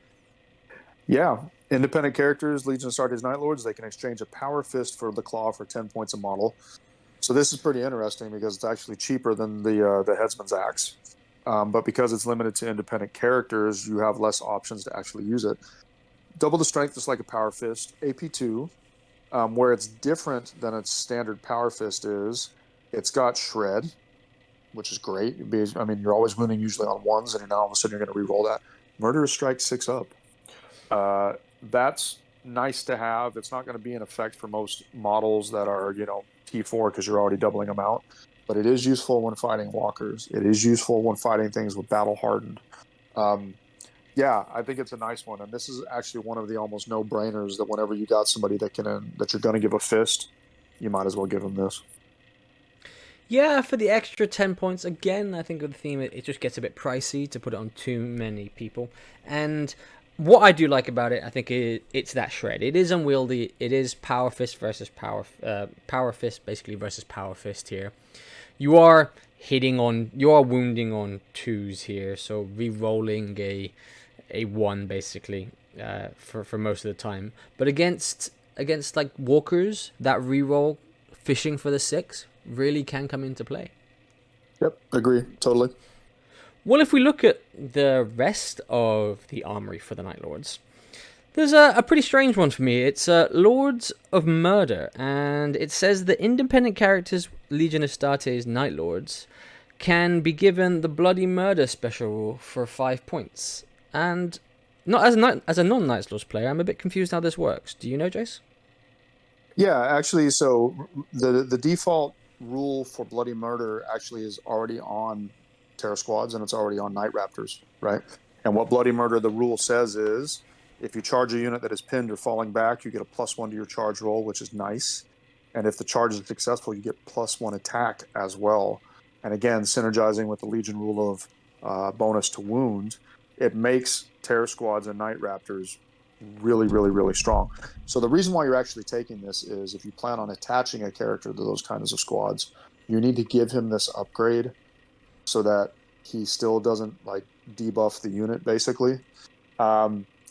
Yeah, independent characters, Legion Astartes Night Lords, they can exchange a Power Fist for the Claw for 10 points a model. So this is pretty interesting because it's actually cheaper than the Headsman's Axe. But because it's limited to independent characters, you have less options to actually use it. Double the strength, just like a Power Fist. AP2, Where it's different than its standard Power Fist is it's got Shred, which is great. I mean, you're always wounding usually on ones, and now all of a sudden you're going to re-roll that. Murderous Strike 6 up. That's nice to have. It's not going to be in effect for most models that are, T4 because you're already doubling them out. But it is useful when fighting walkers. It is useful when fighting things with battle hardened. Yeah, I think it's a nice one, and this is actually one of the almost no-brainers that whenever you got somebody that you're going to give a fist, you might as well give them this. Yeah, for the extra 10 points, again, I think with the theme, it just gets a bit pricey to put it on too many people. And what I do like about it, I think it's that shred. It is unwieldy. It is Power Fist versus Power Fist, basically, versus Power Fist here. You are wounding on 2s here, so re-rolling a 1, basically, for most of the time. But against like walkers, that re-roll, fishing for the 6, really can come into play. Yep, agree, totally. Well, if we look at the rest of the armory for the Night Lords, there's a pretty strange one for me. It's Lords of Murder, and it says the independent characters, Legion Astartes Night Lords, can be given the Bloody Murder special rule for 5 points. And not as a non-Night Lords player, I'm a bit confused how this works. Do you know, Jace? Yeah, actually, so the default rule for Bloody Murder actually is already on Terror Squads, and it's already on Night Raptors, right? And what Bloody Murder, the rule says is, if you charge a unit that is pinned or falling back, you get a +1 to your charge roll, which is nice. And if the charge is successful, you get +1 attack as well. And again, synergizing with the Legion rule of bonus to wound, it makes Terror Squads and Night Raptors really, really, really strong. So the reason why you're actually taking this is if you plan on attaching a character to those kinds of squads, you need to give him this upgrade so that he still doesn't like debuff the unit, basically.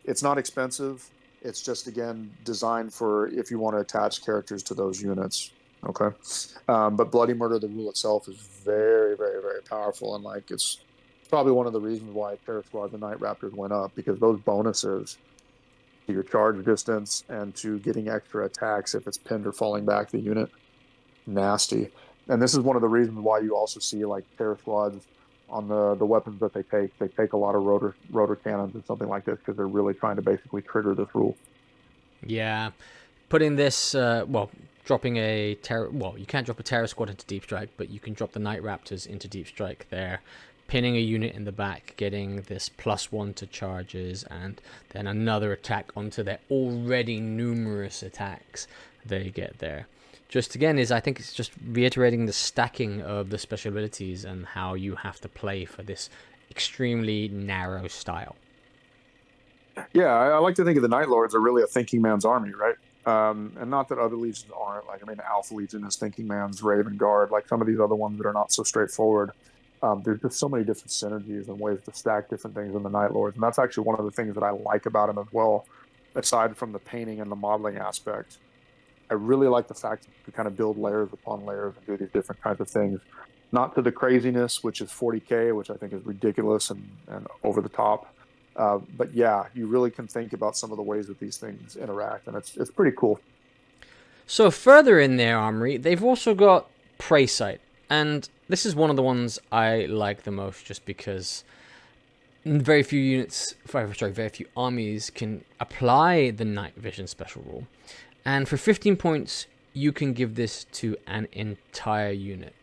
It's not expensive. It's just, again, designed for if you want to attach characters to those units. Okay. But Bloody Murder, the rule itself, is very, very, very powerful. And like it's probably one of the reasons why Terror Squad and Night Raptors went up, because those bonuses to your charge distance and to getting extra attacks if it's pinned or falling back the unit, nasty. And this is one of the reasons why you also see like Terror Squads on the weapons that they take a lot of rotor cannons and something like this because they're really trying to basically trigger this rule. Yeah, putting this, dropping a terror. Well, you can't drop a Terror Squad into Deep Strike, but you can drop the Night Raptors into Deep Strike there, pinning a unit in the back, getting this +1 to charges, and then another attack onto their already numerous attacks they get there. Just again, I think it's just reiterating the stacking of the special abilities and how you have to play for this extremely narrow style. Yeah, I like to think of the Night Lords are really a thinking man's army, right? And not that other legions aren't. Like, I mean, Alpha Legion is thinking man's Raven Guard. Like some of these other ones that are not so straightforward. There's just so many different synergies and ways to stack different things in the Night Lords, and that's actually one of the things that I like about them as well. Aside from the painting and the modeling aspect, I really like the fact that you kind of build layers upon layers and do these different kinds of things. Not to the craziness, which is 40K, which I think is ridiculous and over the top. But yeah, you really can think about some of the ways that these things interact, and it's pretty cool. So further in their armory, they've also got Prey Sight, and this is one of the ones I like the most, just because very few armies can apply the night vision special rule. And for 15 points, you can give this to an entire unit.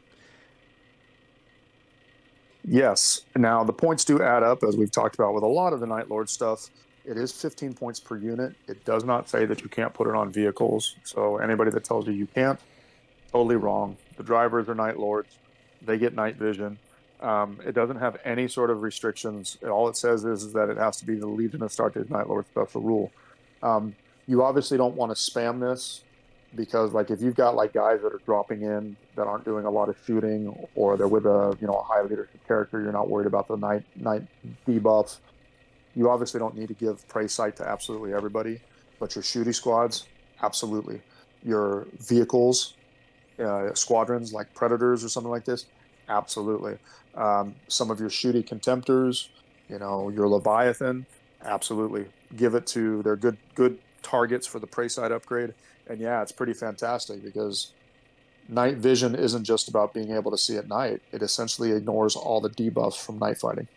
Yes. Now, the points do add up, as we've talked about with a lot of the Night Lord stuff. It is 15 points per unit. It does not say that you can't put it on vehicles. So anybody that tells you can't, totally wrong. The drivers are Night Lords. They get night vision. It doesn't have any sort of restrictions. All it says is that it has to be the Legion Astartes Night Lord special rule. You obviously don't want to spam this because, like, if you've got like guys that are dropping in that aren't doing a lot of shooting, or they're with a high leadership character, you're not worried about the night debuff. You obviously don't need to give Prey Sight to absolutely everybody, but your shooty squads, absolutely. Your vehicles, squadrons like Predators or something like this, absolutely. Some of your shooty Contemptors, your Leviathan, absolutely. Give it to their good targets for the Prey Sight upgrade. And yeah, it's pretty fantastic because night vision isn't just about being able to see at night. It essentially ignores all the debuffs from night fighting.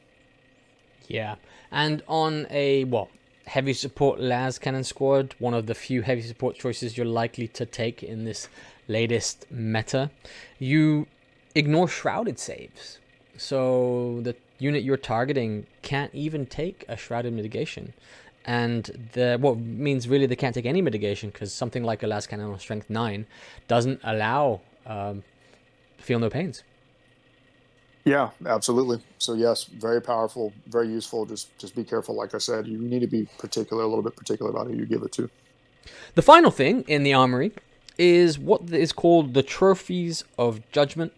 Yeah, and on a, well, heavy support las cannon squad, one of the few heavy support choices you're likely to take in this latest meta, you ignore shrouded saves. So the unit you're targeting can't even take a shrouded mitigation. And what means really they can't take any mitigation, because something like a las cannon on strength 9 doesn't allow feel no pains. Yeah, absolutely. So yes, very powerful, very useful. Just be careful. Like I said, you need to be particular, a little bit particular about who you give it to. The final thing in the armory is what is called the Trophies of Judgment,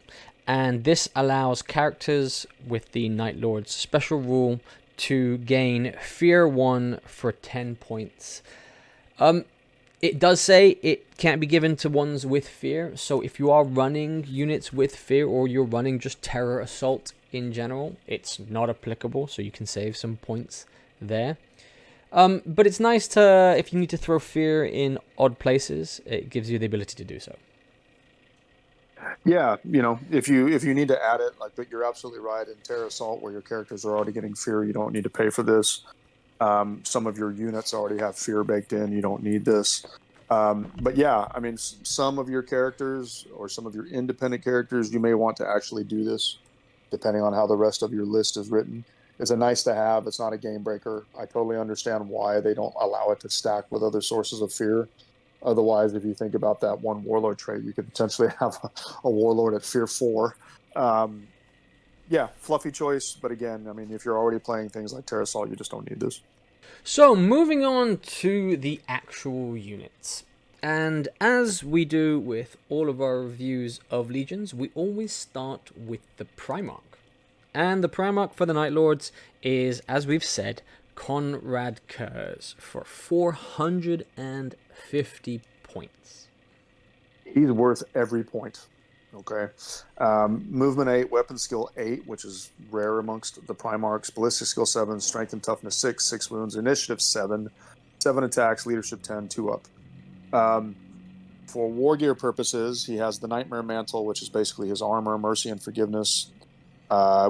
and this allows characters with the Night Lord's special rule to gain Fear 1 for 10 points. It does say it can't be given to ones with Fear, so if you are running units with Fear or you're running just Terror Assault in general, it's not applicable, so you can save some points there. But it's nice to, if you need to throw Fear in odd places, it gives you the ability to do so. Yeah, if you need to add it, but you're absolutely right. In Terror Assault, where your characters are already getting Fear, you don't need to pay for this. Some of your units already have Fear baked in. You don't need this. But yeah, I mean, some of your characters or some of your independent characters, you may want to actually do this, depending on how the rest of your list is written. It's a nice to have. It's not a game breaker. I totally understand why they don't allow it to stack with other sources of Fear. Otherwise, if you think about that one Warlord trait, you could potentially have a Warlord at Fear 4. Yeah, fluffy choice, but again, I mean, if you're already playing things like Terror Assault, you just don't need this. So, moving on to the actual units. And as we do with all of our reviews of Legions, we always start with the Primarch. And the Primarch for the Night Lords is, as we've said, Konrad Curze for 450 points. He's worth every point. Okay. Movement 8, weapon skill 8, which is rare amongst the Primarchs. Ballistic skill 7, strength and toughness 6, 6 wounds, initiative 7, 7 attacks, leadership 10, 2 up. For war gear purposes, he has the Nightmare Mantle, which is basically his armor, mercy, and forgiveness,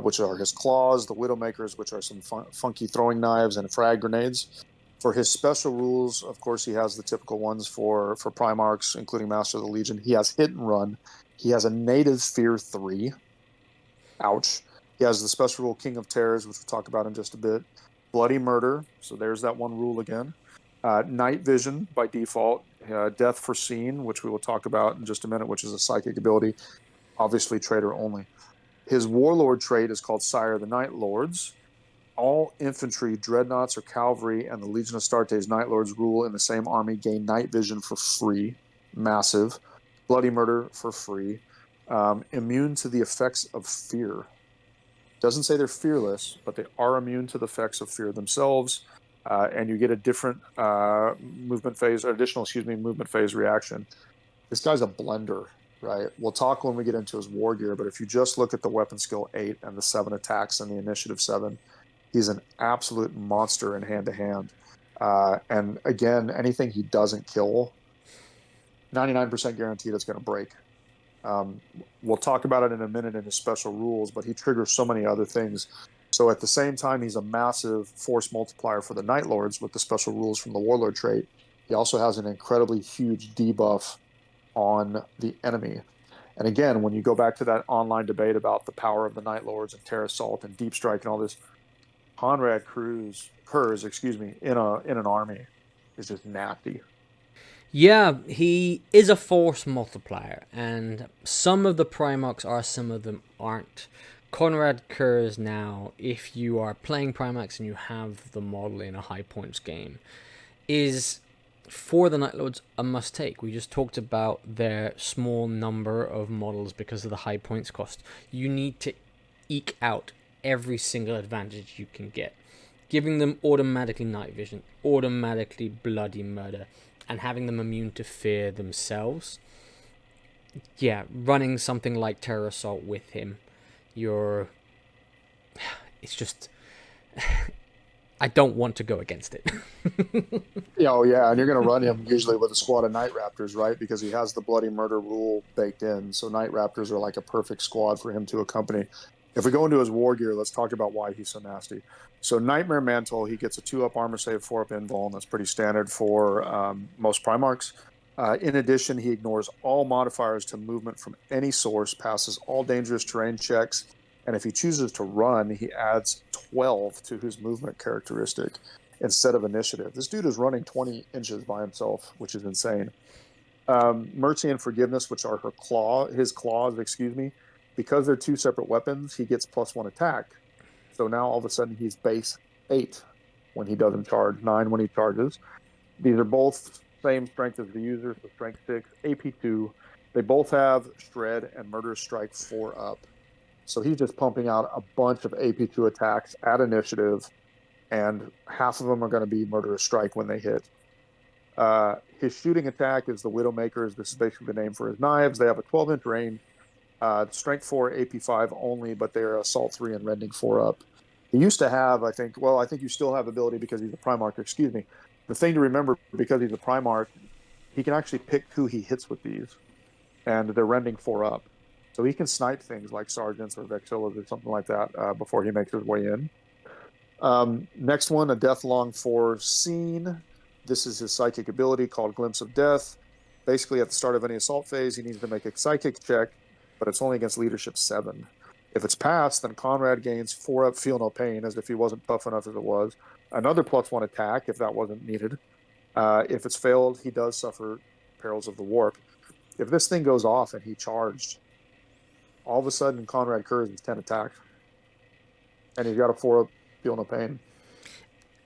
which are his claws, the Widowmakers, which are some funky throwing knives and frag grenades. For his special rules, of course, he has the typical ones for Primarchs, including Master of the Legion. He has Hit and Run. He has a native Fear 3. Ouch. He has the special rule King of Terrors, which we'll talk about in just a bit. Bloody Murder. So there's that one rule again. Night Vision by default. Death Foreseen, which we will talk about in just a minute, which is a psychic ability. Obviously, traitor only. His Warlord trait is called Sire of the Night Lords. All infantry, dreadnoughts, or cavalry, and the Legion of Astartes Night Lords rule in the same army gain night vision for free. Massive. Bloody Murder for free. Immune to the effects of fear. Doesn't say they're fearless, but they are immune to the effects of fear themselves. And you get a different movement phase reaction. This guy's a blender, right? We'll talk when we get into his war gear, but if you just look at the weapon skill 8 and the 7 attacks and the initiative 7, he's an absolute monster in hand-to-hand. And again, anything he doesn't kill, 99% guaranteed it's going to break. We'll talk about it in a minute in his special rules, but he triggers so many other things. So at the same time, he's a massive force multiplier for the Night Lords with the special rules from the Warlord trait. He also has an incredibly huge debuff on the enemy. And again, when you go back to that online debate about the power of the Night Lords and Terror Assault and Deep Strike and all this, Konrad Curze, in an army is just nasty. Yeah, he is a force multiplier, and some of the Primarchs are, some of them aren't. Konrad Curze now, if you are playing Primarchs and you have the model in a high points game, is, for the Night Lords, a must take. We just talked about their small number of models because of the high points cost. You need to eke out every single advantage you can get. Giving them automatically night vision, automatically bloody murder, and having them immune to fear themselves. Yeah, running something like Terror Assault with him, it's just I don't want to go against it. Oh yeah, and you're going to run him usually with a squad of Night Raptors, right? Because he has the bloody murder rule baked in. So Night Raptors are like a perfect squad for him to accompany. If we go into his war gear, let's talk about why he's so nasty. So Nightmare Mantle, he gets a 2-up armor save, 4-up invuln. That's pretty standard for most Primarchs. In addition, he ignores all modifiers to movement from any source, passes all dangerous terrain checks, and if he chooses to run, he adds 12 to his movement characteristic instead of initiative. This dude is running 20 inches by himself, which is insane. Mercy and Forgiveness, which are his claws, excuse me, because they're two separate weapons, he gets +1 attack. So now all of a sudden he's base 8 when he doesn't charge, 9 when he charges. These are both same strength as the user, so strength 6, AP 2. They both have Shred and Murderous Strike 4-up. So he's just pumping out a bunch of AP 2 attacks at initiative, and half of them are going to be Murderous Strike when they hit. His shooting attack is the Widowmakers. This is basically the name for his knives. They have a 12-inch range, strength 4, AP 5 only, but they're assault 3 and rending 4-up. He used to have, I think you still have ability because he's a Primarch, excuse me. The thing to remember, because he's a Primarch, he can actually pick who he hits with these, and they're rending 4-up. So he can snipe things like Sergeants or Vexillas or something like that before he makes his way in. Next one, a Deathlong for Scene. This is his psychic ability called Glimpse of Death. Basically, at the start of any assault phase, he needs to make a psychic check, but it's only against Leadership 7. If it's passed, then Konrad gains 4-up Feel No Pain, as if he wasn't tough enough as it was. Another +1 attack, if that wasn't needed. If it's failed, he does suffer Perils of the Warp. If this thing goes off and he charged, all of a sudden Konrad Curze is 10 attacks. And he's got a 4-up Feel No Pain.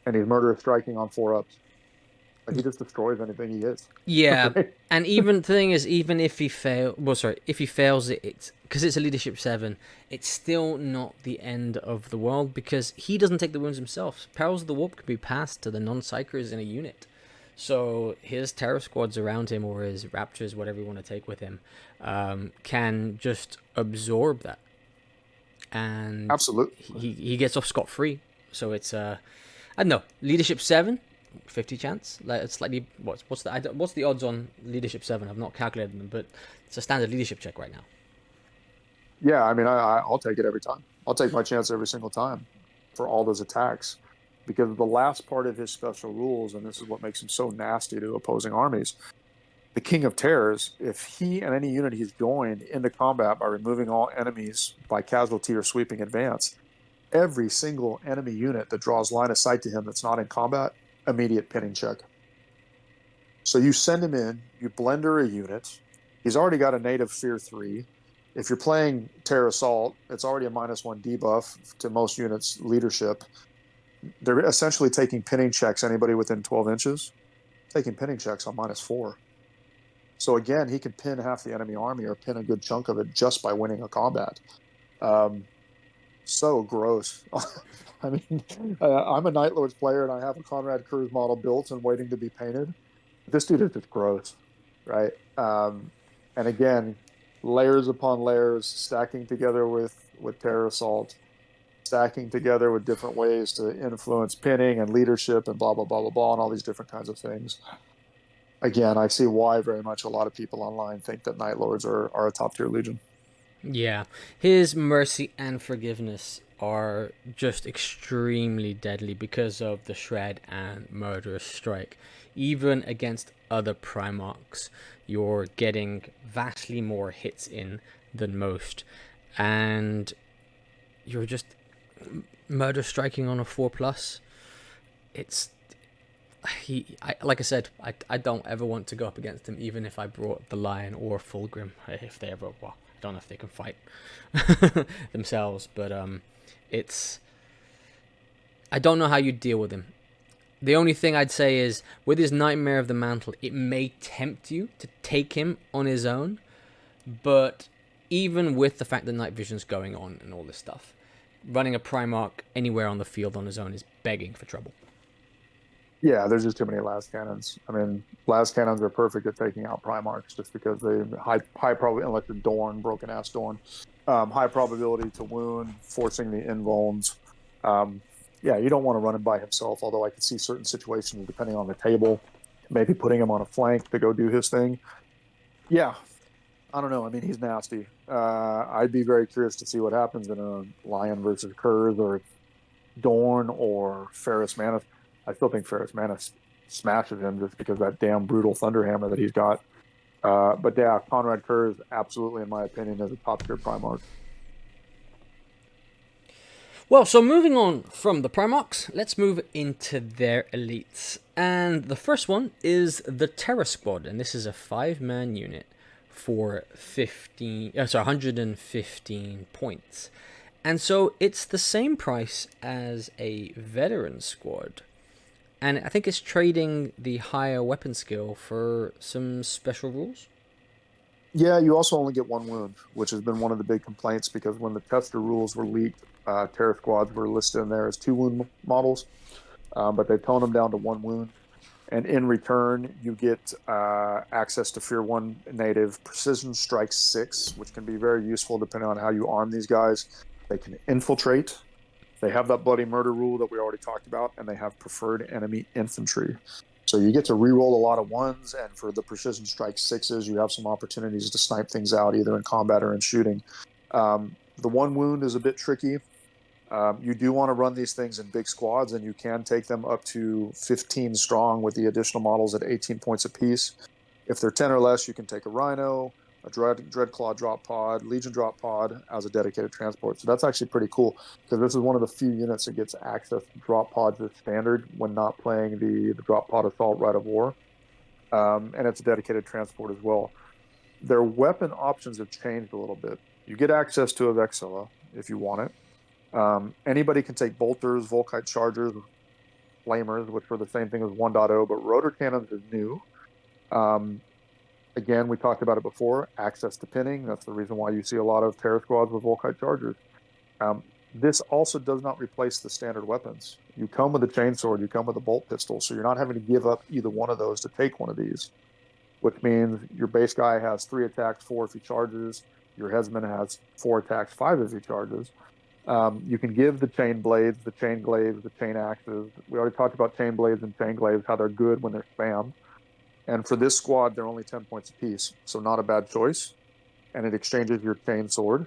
And he's Murderous Striking on 4-ups. Like, he just destroys anything he hits. Yeah, Right? and even the thing is, even if he if he fails it, it's because it's a leadership 7. It's still not the end of the world because he doesn't take the wounds himself. Perils of the Warp can be passed to the non-psychers in a unit, so his terror squads around him or his raptors, whatever you want to take with him, can just absorb that, and Absolutely. he gets off scot-free. So it's I don't know, leadership 7. 50 chance, like it's slightly what's the odds on leadership 7? I've not calculated them, but it's a standard leadership check right now. Yeah, I mean, I'll take it every time. I'll take my chance every single time for all those attacks, because the last part of his special rules, and this is what makes him so nasty to opposing armies, the King of Terrors, if he and any unit he's joined into combat by removing all enemies by casualty or sweeping advance, every single enemy unit that draws line of sight to him that's not in combat, immediate pinning check. So you send him in, you blender a unit. He's already got a native Fear 3. If you're playing Terror Assault, it's already a -1 debuff to most units' leadership. They're essentially taking pinning checks, anybody within 12 inches, taking pinning checks on -4. So again, he can pin half the enemy army or pin a good chunk of it just by winning a combat. So gross. I mean, I'm a Night Lords player and I have a Konrad Curze model built and waiting to be painted. This dude is just gross, right? And again, layers upon layers, stacking together with Terror Assault, stacking together with different ways to influence pinning and leadership and blah, blah, blah, blah, blah, and all these different kinds of things. Again, I see why very much a lot of people online think that Night Lords are a top-tier legion. Yeah, his Mercy and Forgiveness are just extremely deadly because of the Shred and Murderous Strike. Even against other Primarchs, you're getting vastly more hits in than most, and you're just Murder Striking on a 4+. It's like I said, I don't ever want to go up against him, even if I brought the Lion or Fulgrim, if they ever, well, I don't know if they can fight themselves, but I don't know how you deal with him. The only thing I'd say is, with his Nightmare of the Mantle, it may tempt you to take him on his own, but even with the fact that Night Vision's going on and all this stuff, running a Primarch anywhere on the field on his own is begging for trouble. Yeah, there's just too many las cannons. I mean, las cannons are perfect at taking out Primarchs just because they high probability, unless you're Dorn, broken ass Dorn, high probability to wound, forcing the invulns. yeah, you don't want to run him by himself, although I could see certain situations, depending on the table, maybe putting him on a flank to go do his thing. Yeah, I don't know. I mean, he's nasty. I'd be very curious to see what happens in a Lion versus Curze or Dorn or Ferris Manus. I still think Ferris Manus smashes him just because of that damn brutal Thunderhammer that he's got. But yeah, Konrad Curze, absolutely, in my opinion, is a top tier Primarch. Well, so moving on from the Primarchs, let's move into their elites. And the first one is the Terror Squad, and this is a 5-man unit for 115 points. And so it's the same price as a Veteran Squad. And I think it's trading the higher weapon skill for some special rules. Yeah, you also only get 1 wound, which has been one of the big complaints because when the tester rules were leaked, Terror Squads were listed in there as 2 wound models, but they've toned them down to 1 wound. And in return, you get access to Fear 1 native Precision Strike 6, which can be very useful depending on how you arm these guys. They can infiltrate. They have that bloody murder rule that we already talked about, and they have preferred enemy infantry. So you get to reroll a lot of 1s, and for the Precision Strike 6s, you have some opportunities to snipe things out either in combat or in shooting. The 1 wound is a bit tricky. You do want to run these things in big squads, and you can take them up to 15 strong with the additional models at 18 points apiece. If they're 10 or less, you can take a Rhino, a Dreadclaw drop pod, Legion drop pod as a dedicated transport. So that's actually pretty cool because this is one of the few units that gets access to drop pods as standard when not playing the drop pod assault Rite of War. And it's a dedicated transport as well. Their weapon options have changed a little bit. You get access to a Vexilla if you want it. Anybody can take bolters, Volkite chargers, flamers, which were the same thing as 1.0, but rotor cannons is new. Again, we talked about it before, access to pinning. That's the reason why you see a lot of Terror Squads with Volkite chargers. This also does not replace the standard weapons. You come with a chainsword, you come with a bolt pistol, so you're not having to give up either one of those to take one of these, which means your base guy has 3 attacks, 4 if he charges. Your headsman has 4 attacks, 5 if he charges. You can give the chain blades, the chain glaives, the chain axes. We already talked about chain blades and chain glaives, how they're good when they're spammed. And for this squad, they're only 10 points apiece, so not a bad choice. And it exchanges your chain sword.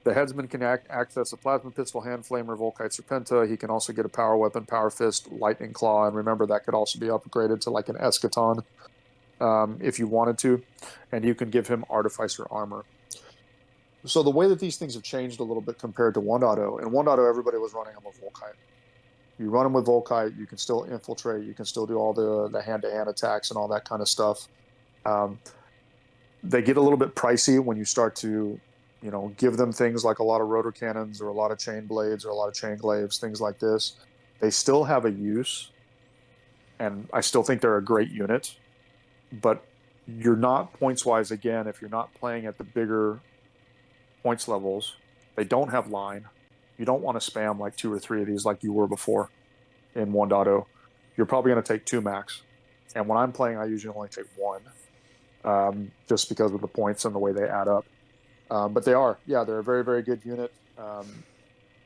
The headsman can access a plasma pistol, hand flamer, Volkite Serpenta. He can also get a power weapon, power fist, lightning claw, and remember that could also be upgraded to like an eschaton if you wanted to. And you can give him artificer armor. So the way that these things have changed a little bit compared to 1.0, in 1.0 everybody was running them with Volkite. You run them with Volkite, you can still infiltrate, you can still do all the hand-to-hand attacks and all that kind of stuff. They get a little bit pricey when you start to, give them things like a lot of rotor cannons or a lot of chain blades or a lot of chain glaives, things like this. They still have a use, and I still think they're a great unit, but you're not points-wise, again, if you're not playing at the bigger points levels. They don't have line. You don't want to spam like 2 or 3 of these like you were before in 1.0. You're probably going to take 2 max. And when I'm playing, I usually only take 1 just because of the points and the way they add up. But they're a very, very good unit.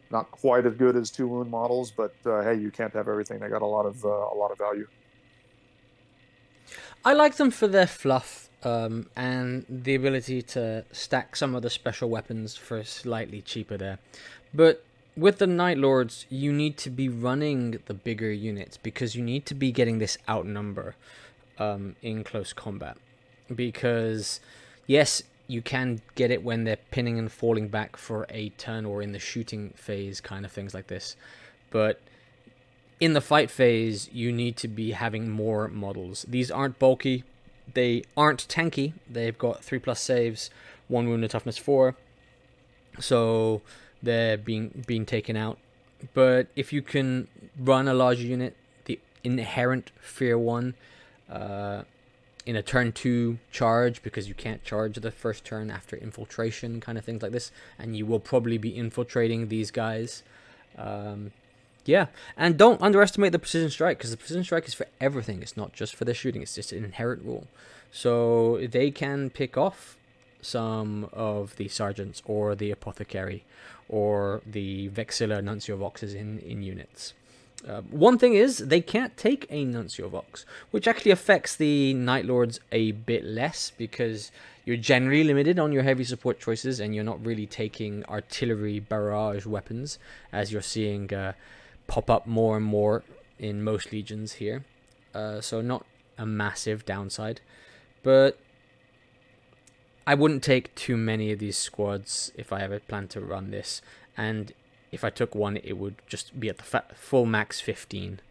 Not quite as good as 2 wound models, but hey, you can't have everything. They got a lot of value. I like them for their fluff and the ability to stack some of the special weapons for slightly cheaper there. But with the Night Lords, you need to be running the bigger units because you need to be getting this outnumber in close combat. Because, yes, you can get it when they're pinning and falling back for a turn or in the shooting phase, kind of things like this. But in the fight phase, you need to be having more models. These aren't bulky. They aren't tanky. They've got 3+ saves, 1 wound and toughness 4. So they're being taken out. But if you can run a larger unit, the inherent Fear 1 in a turn 2 charge, because you can't charge the first turn after infiltration, kind of things like this, and you will probably be infiltrating these guys. Yeah, and don't underestimate the Precision Strike, because the Precision Strike is for everything. It's not just for their shooting. It's just an inherent rule. So they can pick off some of the sergeants or the apothecary or the Vexilla Nuncio Voxes in units. One thing is, they can't take a Nuncio Vox, which actually affects the Night Lords a bit less, because you're generally limited on your heavy support choices, and you're not really taking artillery barrage weapons, as you're seeing pop up more and more in most legions here. So not a massive downside. But I wouldn't take too many of these squads if I ever plan to run this, and if I took one, it would just be at the full max 15,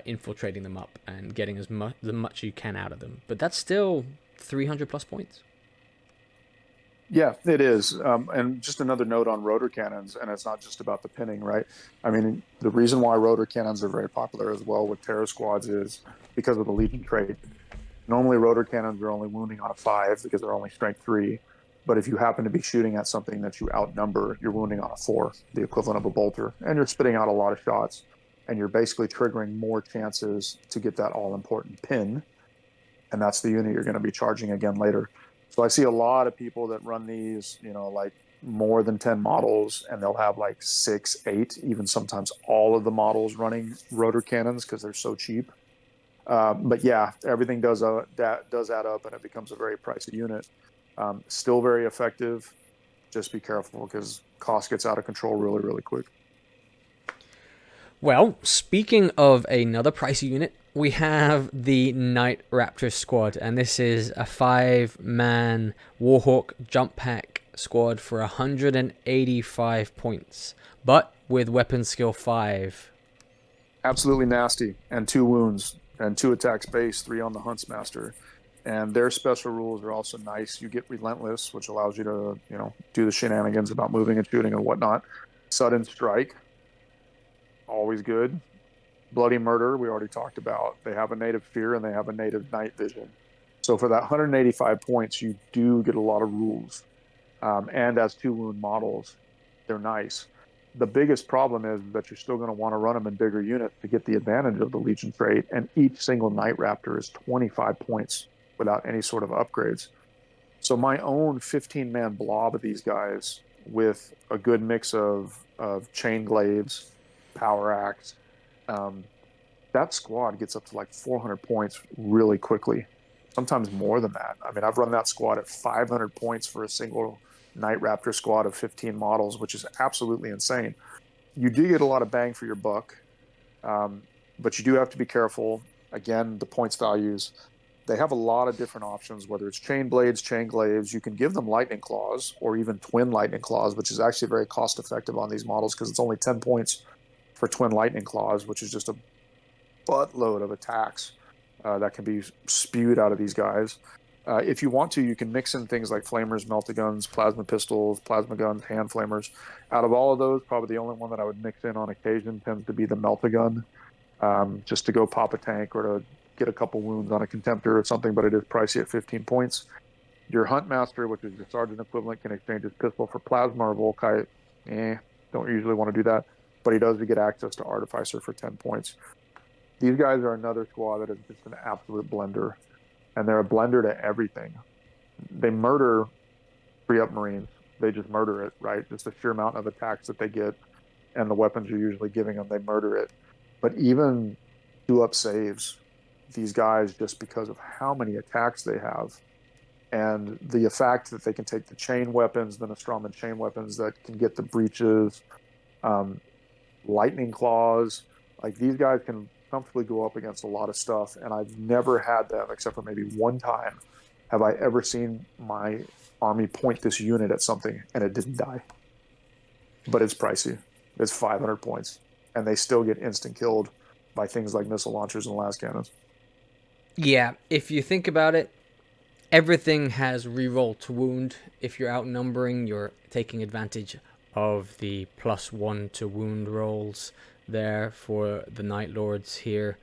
infiltrating them up and getting as much you can out of them. But that's still 300 plus points. Yeah, it is. And just another note on rotor cannons, and it's not just about the pinning, right? I mean, the reason why rotor cannons are very popular as well with terror squads is because of the Legion trait. Normally, rotor cannons are only wounding on a 5 because they're only strength 3. But if you happen to be shooting at something that you outnumber, you're wounding on a 4, the equivalent of a bolter, and you're spitting out a lot of shots, and you're basically triggering more chances to get that all-important pin, and that's the unit you're going to be charging again later. So I see a lot of people that run these, like more than 10 models, and they'll have like 6, 8, even sometimes all of the models running rotor cannons because they're so cheap. But yeah, everything does add up, and it becomes a very pricey unit. Still very effective. Just be careful because cost gets out of control really, really quick. Well, speaking of another pricey unit, we have the Night Raptor squad, and this is a 5-man Warhawk jump pack squad for 185 points, but with weapon skill 5. Absolutely nasty, and 2 wounds, and 2 attacks base, 3 on the Huntsmaster. And their special rules are also nice. You get Relentless, which allows you to, do the shenanigans about moving and shooting and whatnot. Sudden Strike, always good. Bloody Murder, we already talked about. They have a native Fear and they have a native Night Vision. So for that 185 points, you do get a lot of rules. And as 2 wound models, they're nice. The biggest problem is that you're still going to want to run them in bigger units to get the advantage of the Legion trait. And each single Night Raptor is 25 points without any sort of upgrades. So my own 15-man blob of these guys with a good mix of chain glaives, power axe, that squad gets up to like 400 points really quickly, sometimes more than that. I mean, I've run that squad at 500 points for a single Night Raptor squad of 15 models, which is absolutely insane. You do get a lot of bang for your buck, but you do have to be careful. Again, the points values, they have a lot of different options, whether it's chain blades, chain glaives. You can give them lightning claws or even twin lightning claws, which is actually very cost effective on these models because it's only 10 points for twin lightning claws, which is just a buttload of attacks that can be spewed out of these guys. If you want to, you can mix in things like flamers, meltaguns, plasma pistols, plasma guns, hand flamers. Out of all of those, probably the only one that I would mix in on occasion tends to be the meltagun, just to go pop a tank or to get a couple wounds on a contemptor or something, but it is pricey at 15 points. Your Huntmaster, which is your sergeant equivalent, can exchange his pistol for plasma or volkite. Don't usually want to do that, but he does get access to Artificer for 10 points. These guys are another squad that is just an absolute blender, and they're a blender to everything. They murder free-up Marines. They just murder it, right? Just the sheer amount of attacks that they get and the weapons you're usually giving them, they murder it. But even 2-up saves, these guys, just because of how many attacks they have and the fact that they can take the chain weapons, the Nostroman chain weapons that can get the breaches, lightning claws, like these guys can comfortably go up against a lot of stuff. And I've never had them, except for maybe one time, have I ever seen my army point this unit at something and it didn't die. But it's pricey. It's 500 points. And they still get instant killed by things like missile launchers and las cannons. Yeah, if you think about it, everything has reroll to wound. If you're outnumbering, you're taking advantage of the +1 to wound rolls there for the Night Lords here.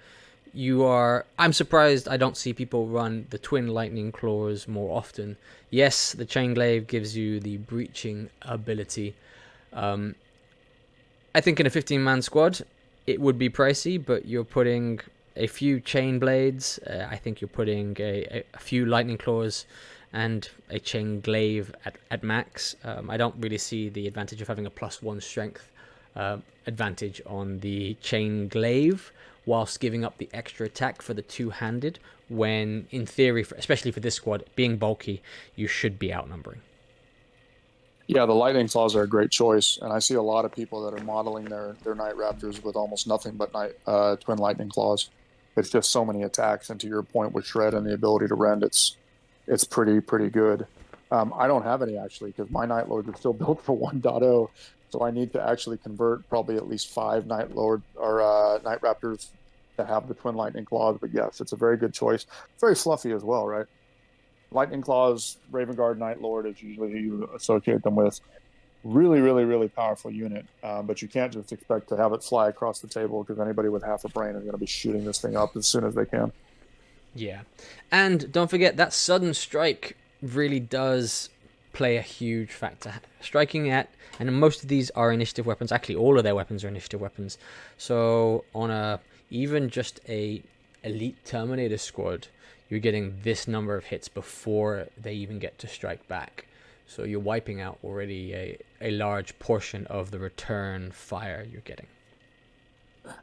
I'm surprised I don't see people run the twin lightning claws more often. Yes, the chain glaive gives you the breaching ability. I think in a 15-man squad, it would be pricey, but you're putting a few chain blades. I think you're putting a few lightning claws and a chain glaive at max. I don't really see the advantage of having a +1 strength advantage on the chain glaive, whilst giving up the extra attack for the two-handed, when in theory, especially for this squad, being bulky, you should be outnumbering. Yeah, the lightning claws are a great choice, and I see a lot of people that are modeling their Night Raptors with almost nothing but twin lightning claws. It's just so many attacks, and to your point with shred and the ability to rend, it's pretty good. I don't have any actually because my Night Lords are still built for 1.0, so I need to actually convert probably at least 5 Night Lord or Night Raptors to have the twin lightning claws. But yes, it's a very good choice. Very fluffy as well, right? Lightning Claws, Raven Guard, Night Lord is usually who you associate them with. Really powerful unit, but you can't just expect to have it fly across the table because anybody with half a brain is going to be shooting this thing up as soon as they can. Yeah, and don't forget that sudden strike really does play a huge factor. Striking at, and most of these are initiative weapons. Actually, all of their weapons are initiative weapons. So on even just a elite Terminator squad, you're getting this number of hits before they even get to strike back. So you're wiping out already a large portion of the return fire you're getting.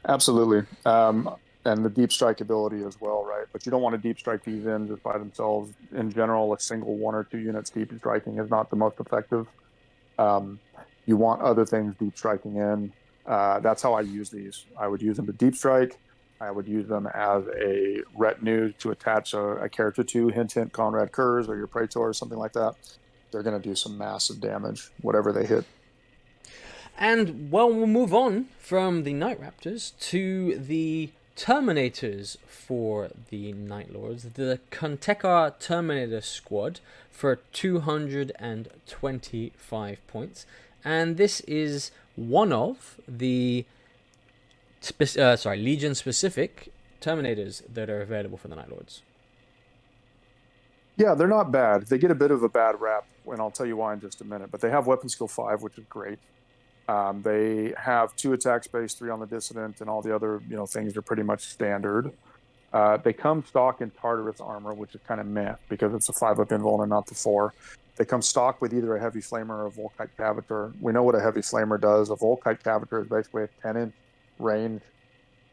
Absolutely. And the deep strike ability as well, right? But you don't want to deep strike these in just by themselves. In general, a single 1 or 2 units deep striking is not the most effective. You want other things deep striking in. That's how I use these. I would use them to deep strike. I would use them as a retinue to attach a character to, hint, Konrad Curze or your Praetor or something like that. They're going to do some massive damage, whatever they hit. And well, we'll move on from the Night Raptors to the Terminators for the Night Lords. The Kontekar Terminator Squad for 225 points. And this is one of the Legion specific Terminators that are available for the Night Lords. Yeah, they're not bad. They get a bit of a bad rap, and I'll tell you why in just a minute. But they have weapon skill 5, which is great. They have 2 attack space, 3 on the dissident, and all the other things are pretty much standard. They come stock in Tartarus armor, which is kind of meh because it's a 5-up invuln and not the 4. They come stock with either a heavy flamer or a Volkite Cavator. We know what a heavy flamer does. A Volkite Cavator is basically a 10-inch range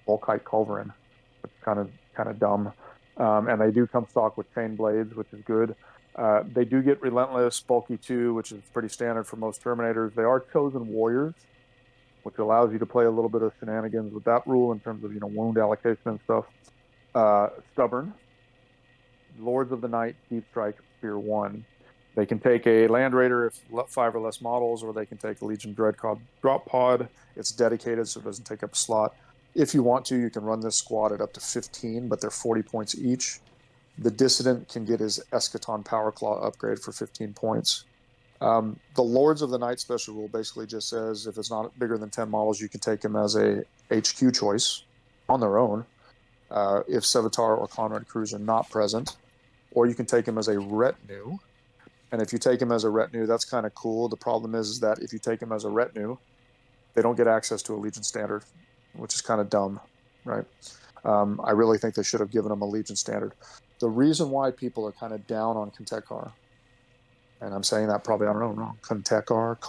Volkite Culverin. It's kind of dumb. And they do come stock with chain blades, which is good. They do get Relentless, Bulky 2, which is pretty standard for most Terminators. They are Chosen Warriors, which allows you to play a little bit of shenanigans with that rule in terms of wound allocation and stuff. Stubborn, Lords of the Night, Deep Strike, Spear 1. They can take a Land Raider if 5 or less models, or they can take a Legion Dreadclaw Drop Pod. It's dedicated, so it doesn't take up a slot. If you want to, you can run this squad at up to 15, but they're 40 points each. The Dissident can get his Eschaton Power Claw upgrade for 15 points. The Lords of the Night special rule basically just says if it's not bigger than 10 models, you can take them as a HQ choice on their own if Sevatar or Konrad Crews are not present, or you can take them as a retinue. And if you take them as a retinue, that's kind of cool. The problem is that if you take them as a retinue, they don't get access to a Legion Standard, which is kind of dumb, right? I really think they should have given them a Legion Standard. The reason why people are kind of down on Kontekar, and I'm saying that probably, I don't know, wrong, Kontekar.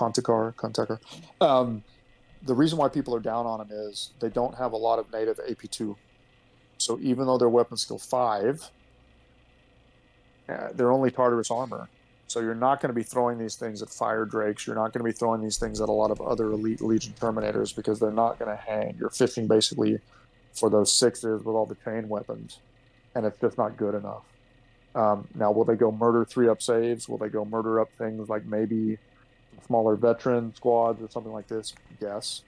The reason why people are down on them is they don't have a lot of native AP2. So even though they're weapon skill 5, they're only Tartarus armor. So you're not going to be throwing these things at Fire Drakes. You're not going to be throwing these things at a lot of other elite Legion Terminators because they're not going to hang. You're fishing basically for those 6s with all the chain weapons, and it's just not good enough. Now, will they go murder 3-up saves? Will they go murder up things like maybe smaller veteran squads or something like this? Yes.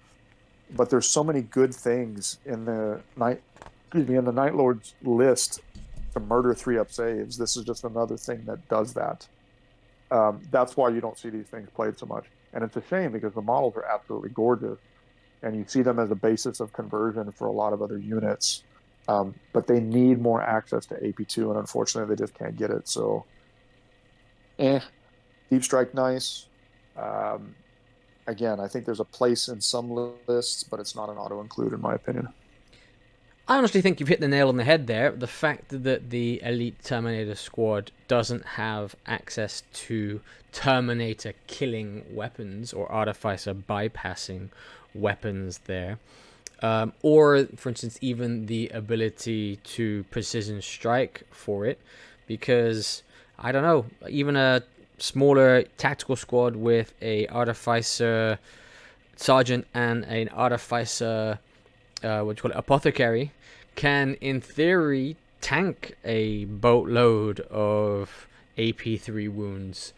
But there's so many good things in the Night Lord's list to murder 3-up saves. This is just another thing that does that. That's why you don't see these things played so much. And it's a shame because the models are absolutely gorgeous and you see them as a basis of conversion for a lot of other units. But they need more access to AP2, and unfortunately they just can't get it. So, Deep Strike, nice. Again, I think there's a place in some lists, but it's not an auto-include in my opinion. I honestly think you've hit the nail on the head there. The fact that the Elite Terminator squad doesn't have access to Terminator killing weapons or Artificer bypassing weapons there, or, for instance, even the ability to precision strike for it, because, I don't know, even a smaller tactical squad with a Artificer Sergeant and an Artificer what do you call it, apothecary, can in theory tank a boatload of AP3 wounds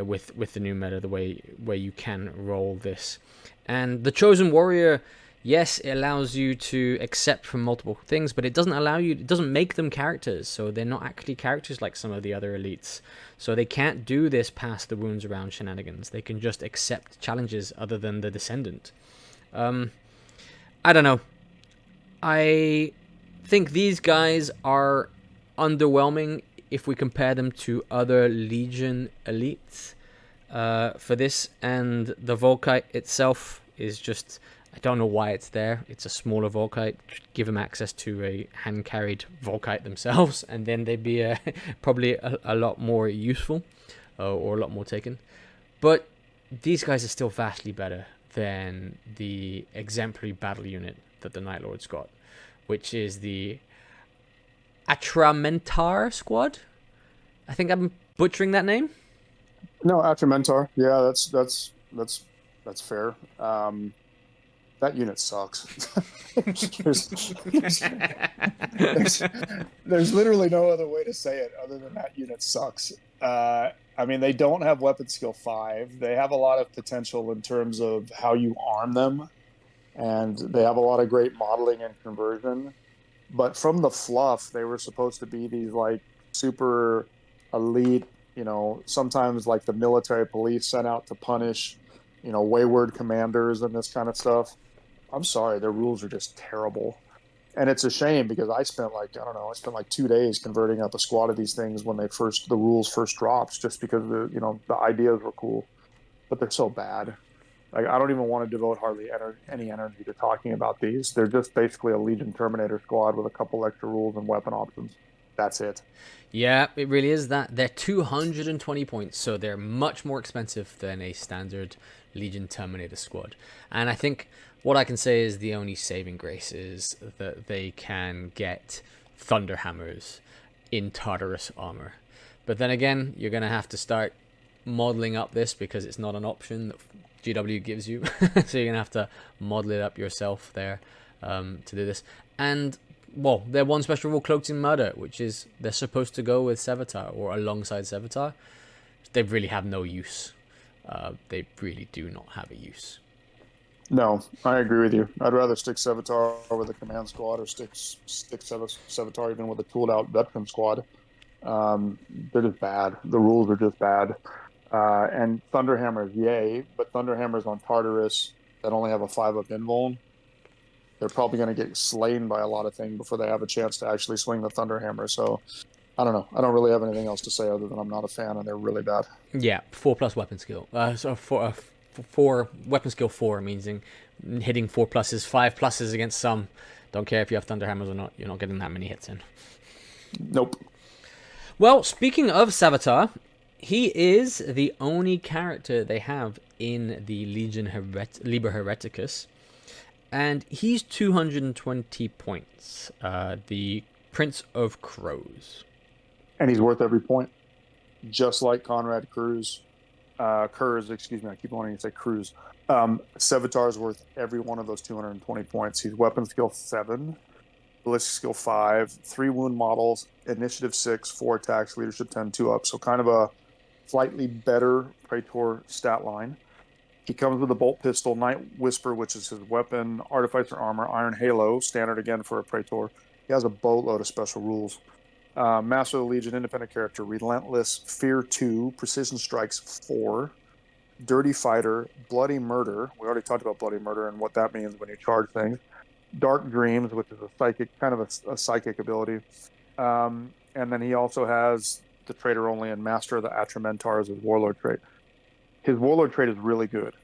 with the new meta, the way where you can roll this. And the Chosen Warrior, yes, it allows you to accept from multiple things, but it doesn't make them characters, so they're not actually characters like some of the other elites. So they can't do this past the wounds around shenanigans. They can just accept challenges other than the Descendant. I don't know. I think these guys are underwhelming if we compare them to other Legion elites for this, and the Volkite itself is just, I don't know why it's there. It's a smaller Volkite. Give them access to a hand-carried Volkite themselves, and then they'd be probably a lot more useful or a lot more taken. But these guys are still vastly better than the exemplary battle unit that the Night Lord's got, which is the Atramentar squad. I think I'm butchering that name. No, Atramentar. Yeah, that's fair. That unit sucks. there's literally no other way to say it other than that unit sucks. I mean, they don't have weapon skill 5. They have a lot of potential in terms of how you arm them, and they have a lot of great modeling and conversion. But from the fluff, they were supposed to be these like super elite, sometimes like the military police sent out to punish, wayward commanders and this kind of stuff. I'm sorry, their rules are just terrible. And it's a shame because I spent like 2 days converting up a squad of these things when the rules first dropped, just because the ideas were cool, but they're so bad. Like, I don't even want to devote hardly any energy to talking about these. They're just basically a Legion Terminator squad with a couple extra rules and weapon options. That's it. Yeah, it really is that. They're 220 points, so they're much more expensive than a standard Legion Terminator squad. And I think what I can say is the only saving grace is that they can get Thunderhammers in Tartarus armor. But then again, you're going to have to start modeling up this because it's not an option that GW gives you. So you're going to have to model it up yourself there to do this. And, well, their one special rule, Cloaked in Murder, which is they're supposed to go with Sevatar or alongside Sevatar. They really have no use. They really do not have a use. No, I agree with you. I'd rather stick Sevatar with a command squad or stick Sevatar even with a tooled out veteran squad. They're just bad. The rules are just bad. And Thunderhammers, yay, but Thunderhammers on Tartarus that only have a 5-up invuln, they're probably going to get slain by a lot of things before they have a chance to actually swing the Thunderhammer. So, I don't know. I don't really have anything else to say other than I'm not a fan and they're really bad. Yeah, 4+ weapon skill. So four weapon skill 4 means hitting 4+, 5+ against some. Don't care if you have Thunderhammers or not. You're not getting that many hits in. Nope. Well, speaking of Sevatar, he is the only character they have in the Legion Liber Hereticus, and he's 220 points. The Prince of Crows. And he's worth every point, just like Konrad Curze. Curze, excuse me, I keep wanting to say Cruz. Sevatar is worth every one of those 220 points. He's weapon skill 7, ballistic skill 5, 3 wound models, initiative 6, 4 attacks, leadership 10, 2 up. So kind of a slightly better Praetor stat line. He comes with a bolt pistol, Night Whisper, which is his weapon, Artificer armor, Iron Halo, standard again for a Praetor. He has a boatload of special rules. Master of the Legion, independent character, Relentless, Fear 2, Precision Strikes 4, Dirty Fighter, Bloody Murder. We already talked about Bloody Murder and what that means when you charge things. Dark Dreams, which is a psychic, kind of a psychic ability. And then he also has the Traitor Only and Master of the Atramentar as his Warlord trait. His Warlord trait is really good.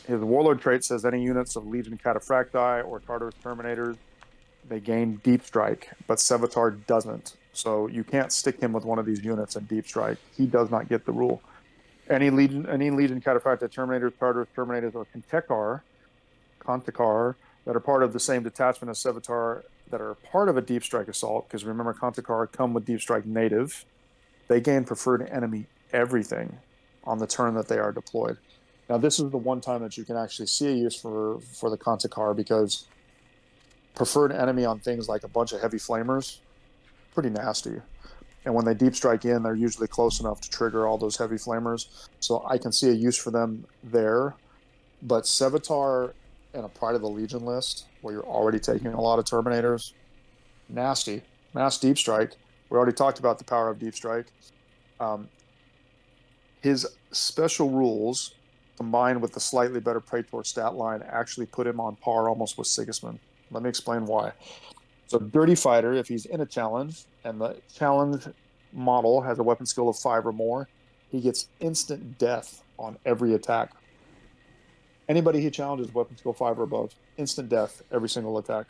His Warlord trait says any units of Legion Cataphracti or Tartarus Terminators they gain deep strike, but Sevatar doesn't. So you can't stick him with one of these units in deep strike. He does not get the rule. Any Legion Cataphracta Terminators, Tartarus Terminators, or Contekar that are part of the same detachment as Sevatar that are part of a deep strike assault, because remember, Contekar come with deep strike native, they gain preferred enemy everything on the turn that they are deployed. Now, this is the one time that you can actually see a use for the Contekar, because preferred enemy on things like a bunch of heavy flamers, pretty nasty. And when they deep strike in, they're usually close enough to trigger all those heavy flamers. So I can see a use for them there. But Sevatar in a Pride of the Legion list, where you're already taking a lot of Terminators, nasty. Mass deep strike. We already talked about the power of deep strike. His special rules, combined with the slightly better Praetor stat line, actually put him on par almost with Sigismund. Let me explain why. So Dirty Fighter, if he's in a challenge and the challenge model has a weapon skill of 5 or more, he gets instant death on every attack. Anybody he challenges weapon skill 5 or above, instant death every single attack.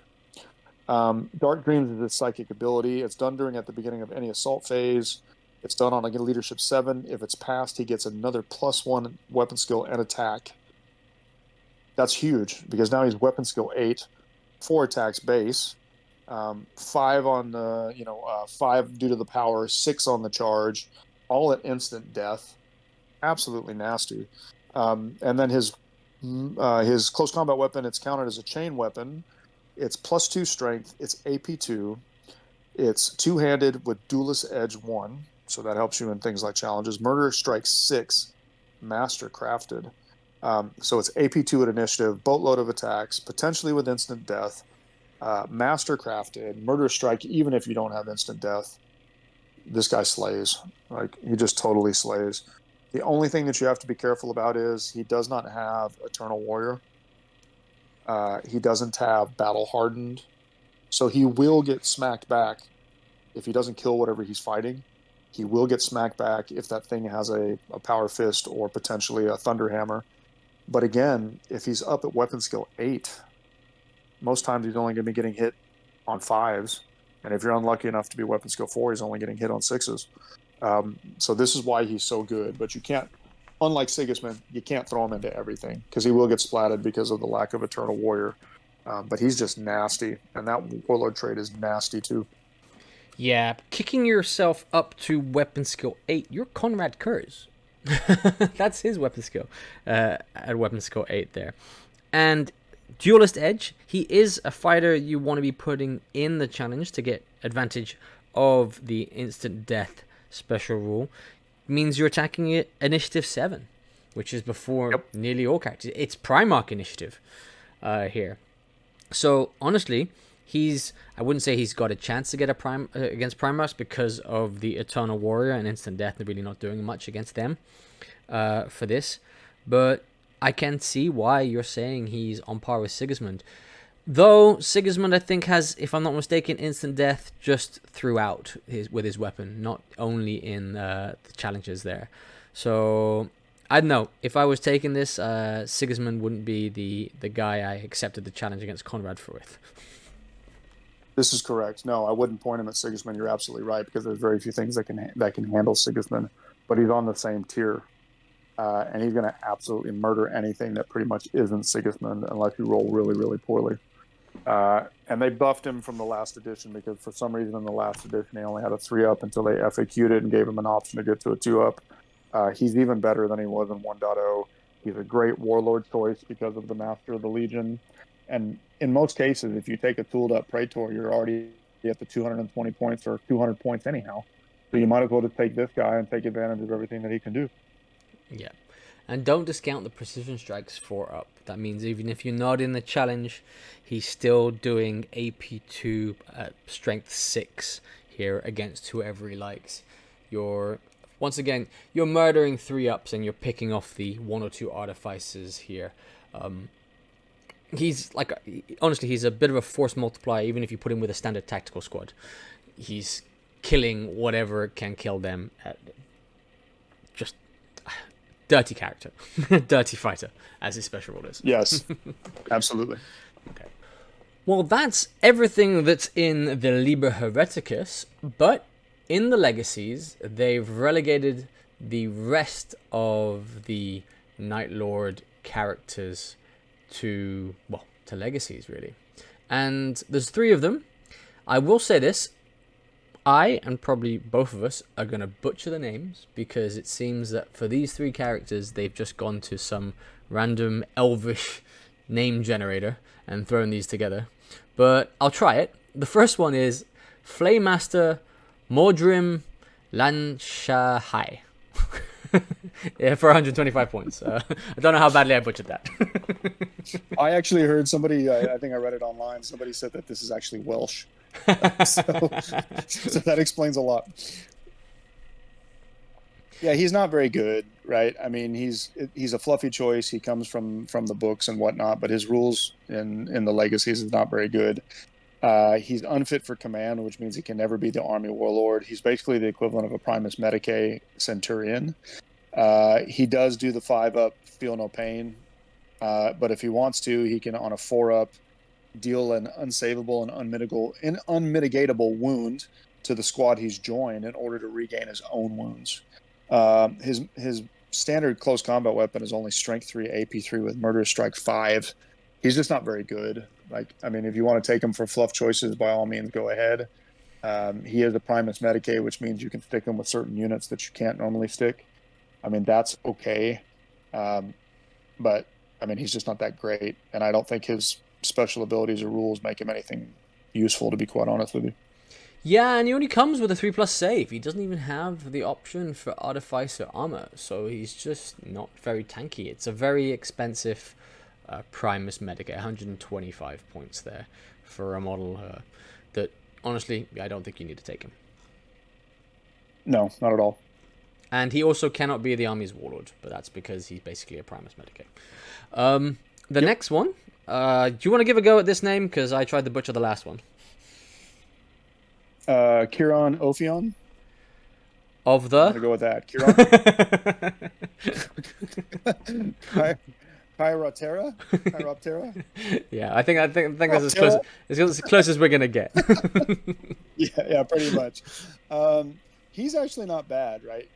Dark Dreams is his psychic ability. It's done at the beginning of any assault phase. It's done on a leadership 7. If it's passed, he gets another +1 weapon skill and attack. That's huge, because now he's weapon skill 8, 4 attacks base, 5 on the 5 due to the power, 6 on the charge, all at instant death. Absolutely nasty. And then his close combat weapon, it's counted as a chain weapon. It's +2 strength. It's AP2. It's two-handed with duelist edge 1, so that helps you in things like challenges. Murder strike 6, master crafted. So it's AP2 at initiative, boatload of attacks, potentially with instant death. Master crafted, murder strike, even if you don't have instant death. This guy slays. Like, he just totally slays. The only thing that you have to be careful about is he does not have Eternal Warrior. He doesn't have Battle Hardened. So he will get smacked back if he doesn't kill whatever he's fighting. He will get smacked back if that thing has a Power Fist or potentially a Thunder Hammer. But again, if he's up at weapon skill 8, most times he's only going to be getting hit on 5s. And if you're unlucky enough to be weapon skill 4, he's only getting hit on 6s. So this is why he's so good. But you can't, unlike Sigismund, you can't throw him into everything, because he will get splatted because of the lack of Eternal Warrior. But he's just nasty. And that Warlord trait is nasty too. Yeah, kicking yourself up to weapon skill 8, you're Konrad Curze. That's his weapon skill at weapon skill 8 there. And Duelist Edge, he is a fighter you want to be putting in the challenge to get advantage of the instant death special rule. It means you're attacking it initiative 7, which is before nearly all characters. It's Primarch initiative here. So honestly, I wouldn't say he's got a chance to get against Primarchs, because of the Eternal Warrior and instant death. They're really not doing much against them for this. But I can see why you're saying he's on par with Sigismund. Though Sigismund, I think, has, if I'm not mistaken, instant death just throughout with his weapon, not only in the challenges there. So I don't know. If I was taking this, Sigismund wouldn't be the guy I accepted the challenge against Konrad for with. This is correct. No, I wouldn't point him at Sigismund. You're absolutely right, because there's very few things that can handle Sigismund, but he's on the same tier. And he's going to absolutely murder anything that pretty much isn't Sigismund, unless you roll really, really poorly. And they buffed him from the last edition, because for some reason in the last edition he only had a 3-up until they FAQ'd it and gave him an option to get to a 2-up. He's even better than he was in 1.0. He's a great Warlord choice because of the Master of the Legion. And in most cases, if you take a tooled up Praetor, you're already at the 220 points or 200 points anyhow. So you might as well just take this guy and take advantage of everything that he can do. Yeah. And don't discount the precision strikes 4-up. That means even if you're not in the challenge, he's still doing AP2 at strength 6 here against whoever he likes. Once again, you're murdering 3-ups and you're picking off the 1 or 2 artificers here. He's honestly, he's a bit of a force multiplier, even if you put him with a standard tactical squad. He's killing whatever can kill them. Just dirty character. Dirty fighter, as his special rule is. Yes, absolutely. Okay. Well, that's everything that's in the Liber Hereticus, but in the Legacies, they've relegated the rest of the Night Lord characters to, well, to Legacies, really. And there's 3 of them. I will say this, I, and probably both of us, are going to butcher the names, because it seems that for these 3 characters, they've just gone to some random elvish name generator and thrown these together. But I'll try it. The first one is Flaymaster Mordrim Lanshahai. Yeah, for 125 points. I don't know how badly I butchered that. I actually heard somebody, I think I read it online, somebody said that this is actually Welsh. So that explains a lot. Yeah, he's not very good, right? I mean, he's a fluffy choice. He comes from the books and whatnot, but his rules in the Legacies is not very good. He's unfit for command, which means he can never be the army warlord. He's basically the equivalent of a Primus Medicae Centurion. He does do the 5-up, feel no pain, but if he wants to, he can, on a 4-up, deal an unsavable and unmitigatable wound to the squad he's joined in order to regain his own wounds. His standard close combat weapon is only Strength 3, AP 3 with Murderous Strike 5. He's just not very good. Like, I mean, if you want to take him for fluff choices, by all means, go ahead. He is a Primus Medicae, which means you can stick him with certain units that you can't normally stick. I mean, that's okay. But, I mean, he's just not that great. And I don't think his special abilities or rules make him anything useful, to be quite honest with you. Yeah, and he only comes with a 3+ save. He doesn't even have the option for Artificer Armor, so he's just not very tanky. It's a very expensive Primus Medicae, 125 points there for a model that, honestly, I don't think you need to take him. No, not at all. And he also cannot be the army's warlord, but that's because he's basically a Primus Medicae. The next one, do you want to give a go at this name? Because I tried to butcher the last one. Kiron Ophion. Of the? I'm going to go with that. Kiron. Chiroptera? Yeah, I think that's as close as we're gonna get. Yeah, pretty much. He's actually not bad, right?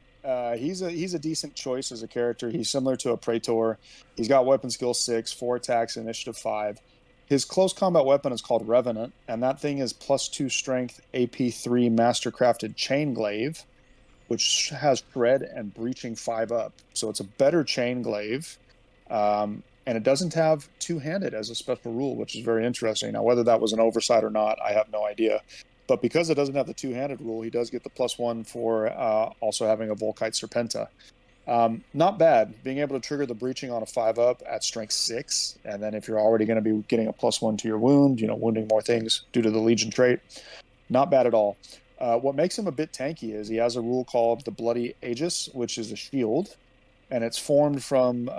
He's a decent choice as a character. He's similar to a Praetor. He's got weapon skill 6, 4 attacks, initiative 5. His close combat weapon is called Revenant, and that thing is +2 strength, AP 3 mastercrafted chain glaive, which has shred and breaching 5-up. So it's a better chain glaive. And it doesn't have two-handed as a special rule, which is very interesting. Now, whether that was an oversight or not, I have no idea. But because it doesn't have the two-handed rule, he does get the +1 for also having a Volkite Serpenta. Not bad. Being able to trigger the breaching on a 5-up at strength 6, and then if you're already going to be getting a +1 to your wound, wounding more things due to the Legion trait, not bad at all. What makes him a bit tanky is he has a rule called the Bloody Aegis, which is a shield, and it's formed from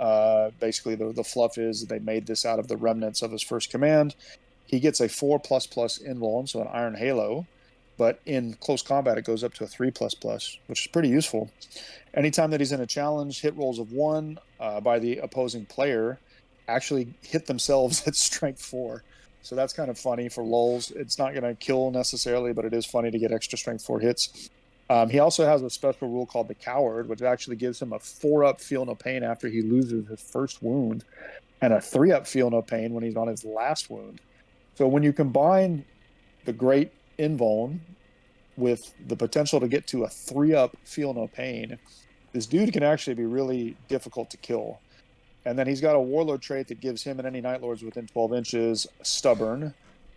basically the fluff is they made this out of the remnants of his first command. He gets a 4++ invuln, so an Iron Halo, but in close combat it goes up to a 3++, which is pretty useful. Anytime that he's in a challenge, hit rolls of 1 by the opposing player actually hit themselves at strength 4. So that's kind of funny for lulz. It's not going to kill necessarily, but it is funny to get extra strength 4 hits. He also has a special rule called the Coward, which actually gives him a 4-up feel no pain after he loses his first wound, and a 3-up feel no pain when he's on his last wound. So when you combine the great invuln with the potential to get to a 3-up feel no pain, this dude can actually be really difficult to kill. And then he's got a Warlord trait that gives him and any Night Lords within 12 inches stubborn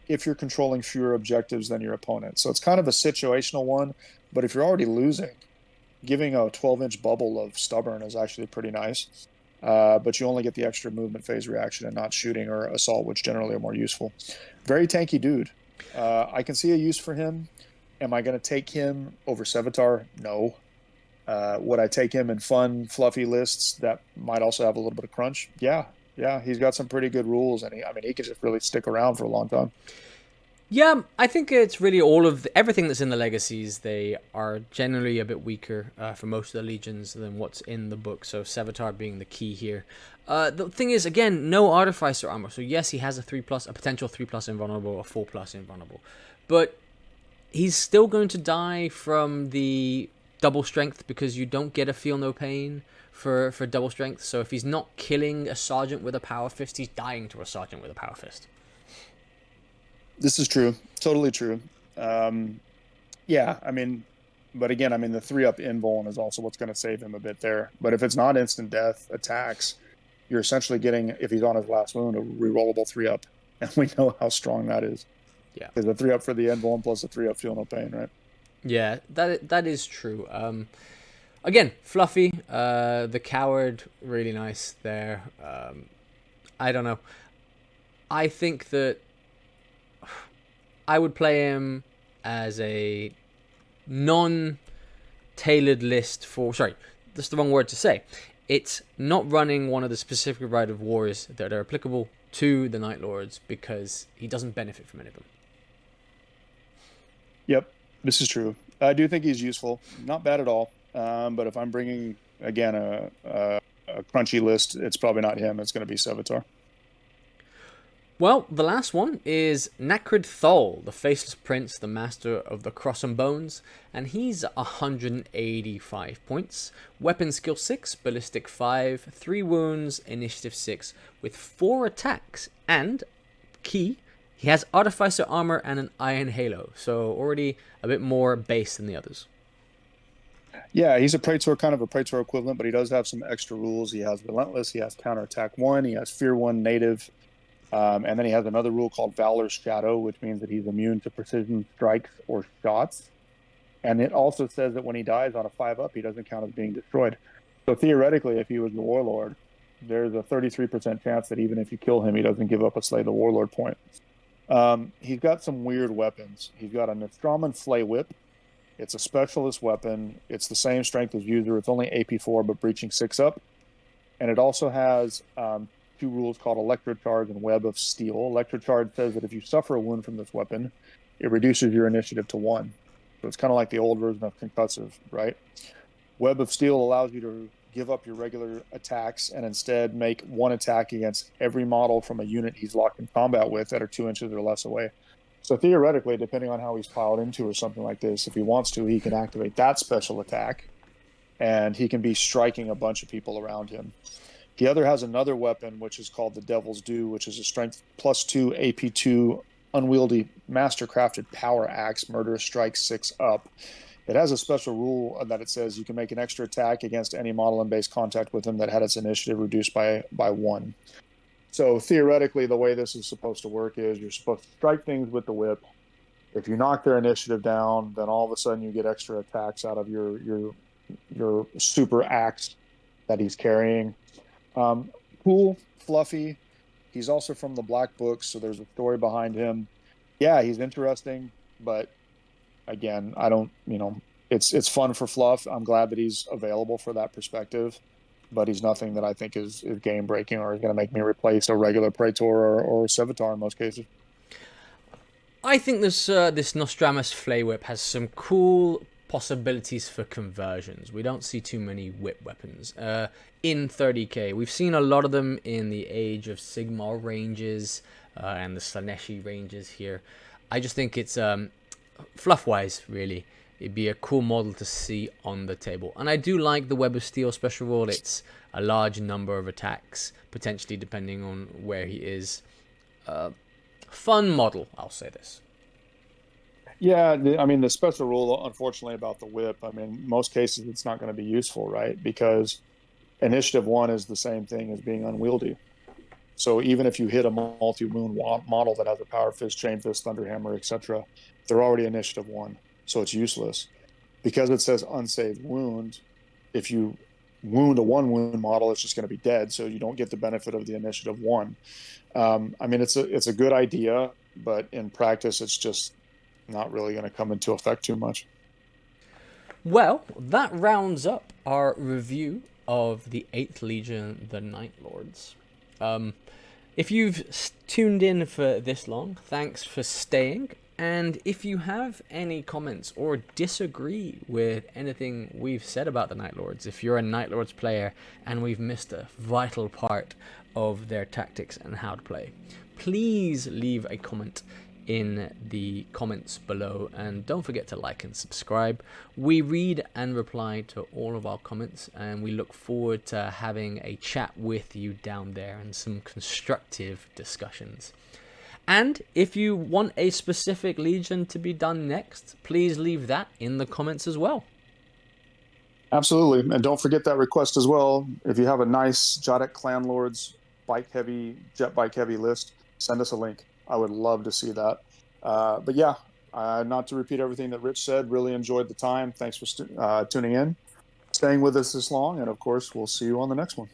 if you're controlling fewer objectives than your opponent. So it's kind of a situational one, but if you're already losing, giving a 12-inch bubble of stubborn is actually pretty nice. But you only get the extra movement phase reaction and not shooting or assault, which generally are more useful. Very tanky dude. I can see a use for him. Am I going to take him over Sevatar? No. Would I take him in fun, fluffy lists that might also have a little bit of crunch? Yeah. He's got some pretty good rules, and he could just really stick around for a long time. Yeah, I think it's really all of everything that's in the legacies. They are generally a bit weaker for most of the legions than what's in the book. So Sevatar being the key here. The thing is, again, no artificer armor. So yes, he has a 3+, a potential 3+ invulnerable, a 4+ invulnerable, but he's still going to die from the double strength because you don't get a feel no pain for double strength. So if he's not killing a sergeant with a power fist, he's dying to a sergeant with a power fist. This is true. Totally true. Yeah, I mean, but again, I mean, the 3-up invuln is also what's going to save him a bit there. But if it's not instant death attacks, you're essentially getting, if he's on his last wound, a rerollable 3-up. And we know how strong that is. Yeah. Because a 3-up for the invuln plus a 3-up feel no pain, right? Yeah, that is true. Again, Fluffy, the coward, really nice there. I don't know. I think that I would play him as a non-tailored list for... Sorry, that's the wrong word to say. It's not running one of the specific Rite of Wars that are applicable to the Night Lords because he doesn't benefit from any of them. Yep, this is true. I do think he's useful. Not bad at all. But if I'm bringing, again, a crunchy list, it's probably not him. It's going to be Sevatar. Well, the last one is Nakrid Thol, the Faceless Prince, the Master of the Cross and Bones, and he's 185 points. Weapon Skill 6, Ballistic 5, 3 wounds, Initiative 6, with 4 attacks, and, key, he has Artificer Armor and an Iron Halo, so already a bit more base than the others. Yeah, he's a Praetor, kind of a Praetor equivalent, but he does have some extra rules. He has Relentless, he has Counterattack 1, he has Fear 1 Native, and then he has another rule called Valor's Shadow, which means that he's immune to precision strikes or shots. And it also says that when he dies on a 5-up, he doesn't count as being destroyed. So theoretically, if he was the Warlord, there's a 33% chance that even if you kill him, he doesn't give up a Slay the Warlord point. He's got some weird weapons. He's got a Nostraman Flay Whip. It's a specialist weapon. It's the same strength as User. It's only AP4, but breaching 6-up. And it also has 2 rules called Electrocharge and Web of Steel. Electrocharge says that if you suffer a wound from this weapon, it reduces your initiative to 1. So it's kind of like the old version of Concussive, right? Web of Steel allows you to give up your regular attacks and instead make 1 attack against every model from a unit he's locked in combat with that are 2 inches or less away. So theoretically, depending on how he's piled into or something like this, if he wants to, he can activate that special attack, and he can be striking a bunch of people around him. The other has another weapon, which is called the Devil's Due, which is a strength +2 AP2 unwieldy mastercrafted power axe, murderous strike 6-up. It has a special rule that it says you can make an extra attack against any model in base contact with him that had its initiative reduced by 1. So theoretically, the way this is supposed to work is you're supposed to strike things with the whip. If you knock their initiative down, then all of a sudden you get extra attacks out of your super axe that he's carrying. Cool, fluffy. He's also from the Black Book, so there's a story behind him. Yeah, he's interesting, but again, I don't, it's fun for fluff. I'm glad that he's available for that perspective, but he's nothing that I think is game breaking or is going to make me replace a regular Praetor or Sevatar in most cases. I think this Nostramus Flay Whip has some cool possibilities for conversions. We don't see too many whip weapons in 30k. We've seen a lot of them in the Age of Sigmar ranges and the Slaneshi ranges here. I just think it's fluff-wise, really, it'd be a cool model to see on the table. And I do like the Web of Steel special rule. It's a large number of attacks, potentially depending on where he is. Fun model, I'll say this. Yeah, the special rule, unfortunately, about the whip, most cases it's not going to be useful, right? Because initiative 1 is the same thing as being unwieldy. So even if you hit a multi-wound model that has a Power Fist, Chain Fist, Thunderhammer, etc., they're already initiative 1, so it's useless. Because it says unsaved wound, if you wound a 1-wound model, it's just going to be dead, so you don't get the benefit of the initiative 1. It's a good idea, but in practice, it's just not really going to come into effect too much. Well, that rounds up our review of the 8th Legion, the Night Lords. If you've tuned in for this long, thanks for staying. And if you have any comments or disagree with anything we've said about the Night Lords, if you're a Night Lords player and we've missed a vital part of their tactics and how to play, please leave a comment in the comments below, and don't forget to like and subscribe. We read and reply to all of our comments, and we look forward to having a chat with you down there and some constructive discussions. And if you want a specific legion to be done next, please leave that in the comments as well. Absolutely. And don't forget that request as well. If you have a nice Jadek Clan Lords jet bike heavy list, send us a link. I would love to see that. But yeah, not to repeat everything that Rich said, really enjoyed the time. Thanks for tuning in, staying with us this long. And of course, we'll see you on the next one.